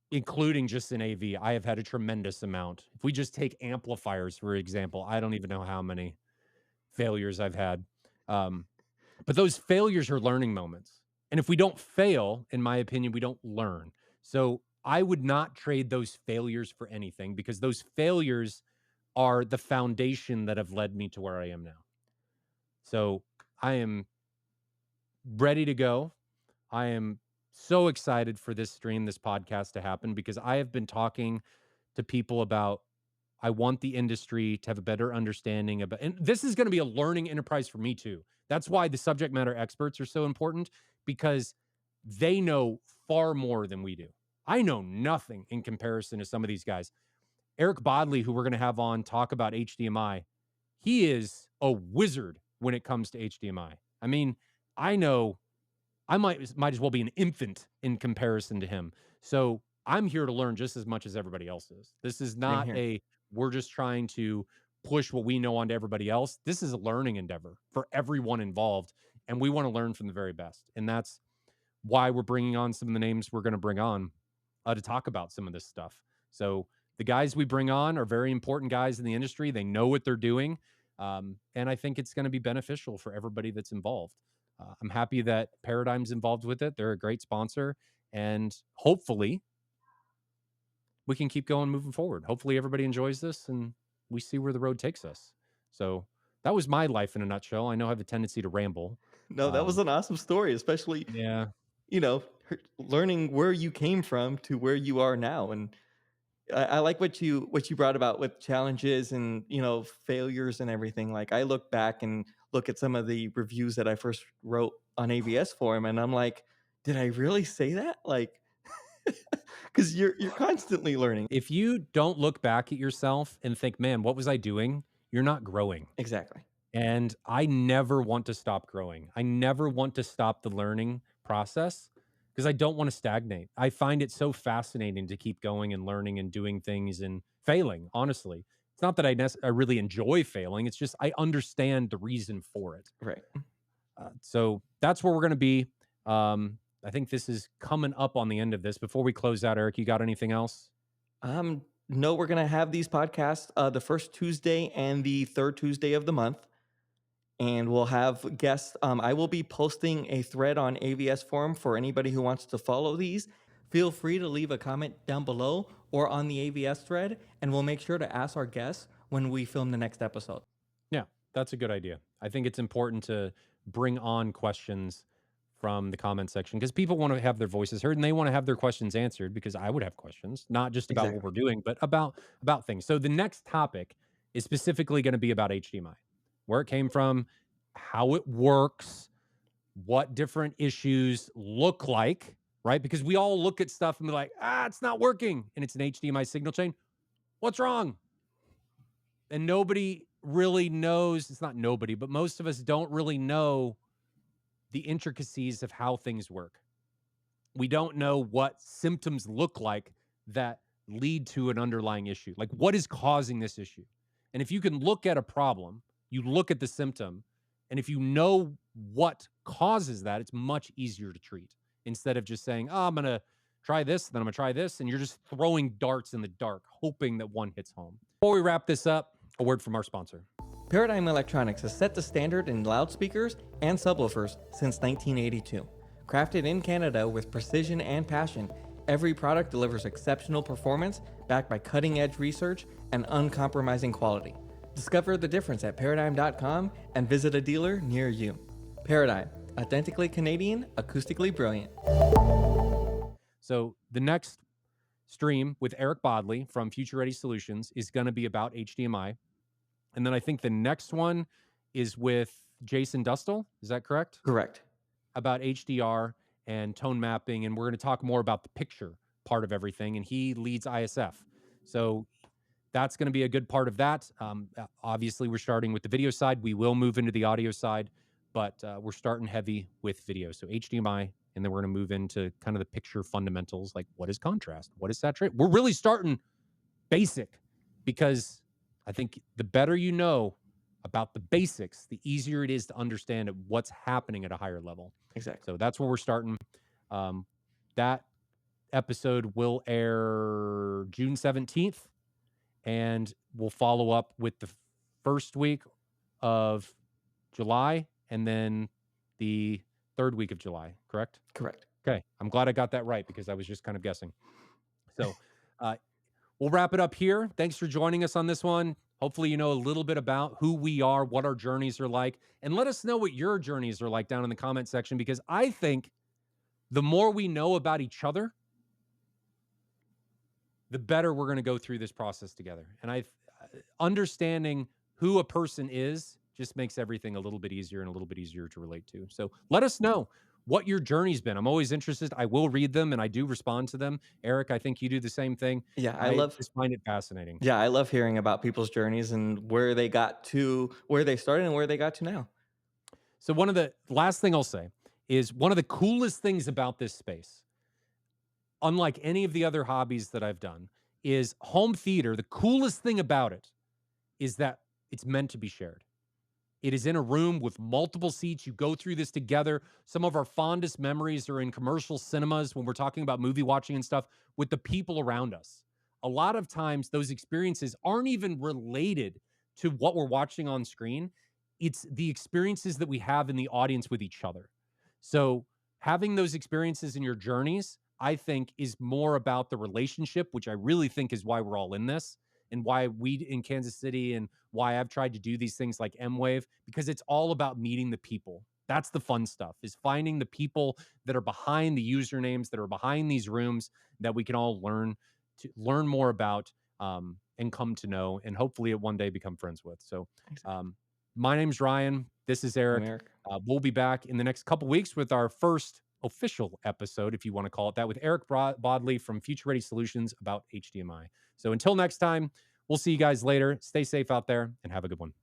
[SPEAKER 1] including just in AV, I have had a tremendous amount. If we just take amplifiers, for example, I don't even know how many failures I've had. But those failures are learning moments. And if we don't fail, in my opinion, we don't learn. So I would not trade those failures for anything because those failures are the foundation that have led me to where I am now. So I am ready to go. I am so excited for this stream, this podcast to happen because I have been talking to people about I want the industry to have a better understanding about, and this is going to be a learning enterprise for me too. That's why the subject matter experts are so important, because they know far more than we do. I know nothing in comparison to some of these guys. Erik Bodley, who we're going to have on talk about HDMI, he is a wizard when it comes to HDMI. I mean, I know I might as well be an infant in comparison to him. So I'm here to learn just as much as everybody else is. This is
[SPEAKER 2] Same
[SPEAKER 1] not
[SPEAKER 2] here.
[SPEAKER 1] a we're just trying to push what we know onto everybody else. This is a learning endeavor for everyone involved, and we want to learn from the very best. And that's why we're bringing on some of the names we're going to bring on to talk about some of this stuff. So the guys we bring on are very important guys in the industry. They know what they're doing. And I think it's going to be beneficial for everybody that's involved. I'm happy that Paradigm's involved with it. They're a great sponsor. And hopefully we can keep going moving forward. Hopefully everybody enjoys this and we see where the road takes us. So that was my life in a nutshell. I know I have a tendency to ramble.
[SPEAKER 2] No, that was
[SPEAKER 1] Um,
[SPEAKER 2] an awesome story, especially,
[SPEAKER 1] yeah,
[SPEAKER 2] learning where you came from to where you are now. And I like what you brought about with challenges and failures and everything. Like I look back and look at some of the reviews that I first wrote on AVS Forum, and I'm like, did I really say that? Like, because you're constantly learning.
[SPEAKER 1] if you don't look back at yourself and think, man, what was I doing? You're not growing.
[SPEAKER 2] Exactly.
[SPEAKER 1] And I never want to stop growing. I never want to stop the learning process because I don't want to stagnate. I find it so fascinating to keep going and learning and doing things and failing, honestly. It's not that I really enjoy failing. It's just I understand the reason for it.
[SPEAKER 2] Right.
[SPEAKER 1] So that's where we're going to be. I think this is coming up on the end of this. Before we close out, Erik, you got anything else?
[SPEAKER 2] No, we're gonna have these podcasts the first Tuesday and the third Tuesday of the month, and we'll have guests. I will be posting a thread on AVS Forum for anybody who wants to follow these. Feel free to leave a comment down below or on the AVS thread, and we'll make sure to ask our guests when we film the next episode.
[SPEAKER 1] Yeah, that's a good idea. I think it's important to bring on questions from the comment section because people want to have their voices heard and they want to have their questions answered because I would have questions, not just about what
[SPEAKER 2] Exactly.
[SPEAKER 1] we're doing, but about things. So the next topic is specifically going to be about HDMI, where it came from, how it works, what different issues look like, right? Because we all look at stuff and be like, it's not working, and it's an HDMI signal chain. What's wrong? And nobody really knows. It's not nobody, but most of us don't really know the intricacies of how things work. We don't know what symptoms look like that lead to an underlying issue. Like, what is causing this issue? And if you can look at a problem, you look at the symptom, and if you know what causes that, it's much easier to treat instead of just saying, I'm going to try this, then I'm going to try this. And you're just throwing darts in the dark, hoping that one hits home. Before we wrap this up, a word from our sponsor.
[SPEAKER 2] Paradigm Electronics has set the standard in loudspeakers and subwoofers since 1982. Crafted in Canada with precision and passion, every product delivers exceptional performance backed by cutting-edge research and uncompromising quality. Discover the difference at paradigm.com and visit a dealer near you. Paradigm, authentically Canadian, acoustically brilliant.
[SPEAKER 1] So the next stream with Erik Bodley from Future Ready Solutions is going to be about HDMI. And then I think the next one is with Jason Dustle. Is that correct?
[SPEAKER 2] Correct.
[SPEAKER 1] About HDR and tone mapping. And we're going to talk more about the picture part of everything. And he leads ISF. So that's going to be a good part of that. Obviously, we're starting with the video side. We will move into the audio side, but we're starting heavy with video. So HDMI, and then we're going to move into kind of the picture fundamentals, like what is contrast? What is saturation? We're really starting basic because I think the better you know about the basics, the easier it is to understand what's happening at a higher level.
[SPEAKER 2] Exactly.
[SPEAKER 1] So that's where we're starting. That episode will air June 17th, and we'll follow up with the first week of July and then the third week of July, correct?
[SPEAKER 2] Correct.
[SPEAKER 1] Okay. I'm glad I got that right because I was just kind of guessing. So we'll wrap it up here. Thanks for joining us on this one. Hopefully, you know a little bit about who we are, what our journeys are like, and let us know what your journeys are like down in the comment section because I think the more we know about each other, the better we're going to go through this process together. And understanding who a person is just makes everything a little bit easier and a little bit easier to relate to. So let us know what your journey's been. I'm always interested. I will read them and I do respond to them. Eric, I think you do the same thing.
[SPEAKER 2] Yeah, I
[SPEAKER 1] I
[SPEAKER 2] love
[SPEAKER 1] just find it fascinating.
[SPEAKER 2] yeah, I love hearing about people's journeys and where they got to where they started and where they got to now.
[SPEAKER 1] So one of the last thing I'll say is one of the coolest things about this space, unlike any of the other hobbies that I've done, is home theater. The coolest thing about it is that it's meant to be shared. It is in a room with multiple seats. You go through this together. Some of our fondest memories are in commercial cinemas when we're talking about movie watching and stuff with the people around us. A lot of times, those experiences aren't even related to what we're watching on screen. It's the experiences that we have in the audience with each other. So, having those experiences in your journeys, I think, is more about the relationship, which I really think is why we're all in this and why we in Kansas City and why I've tried to do these things like M Wave, because it's all about meeting the people. That's the fun stuff, is finding the people that are behind the usernames, that are behind these rooms that we can all learn more about, and come to know, and hopefully at one day become friends with. So,
[SPEAKER 2] Exactly.
[SPEAKER 1] um, my name's Ryan. This is
[SPEAKER 2] I'm
[SPEAKER 1] Eric.
[SPEAKER 2] Eric.
[SPEAKER 1] We'll be back in the next couple weeks with our first official episode, if you want to call it that, with Eric Bodley from Future Ready Solutions about HDMI. So until next time, we'll see you guys later. Stay safe out there and have a good one.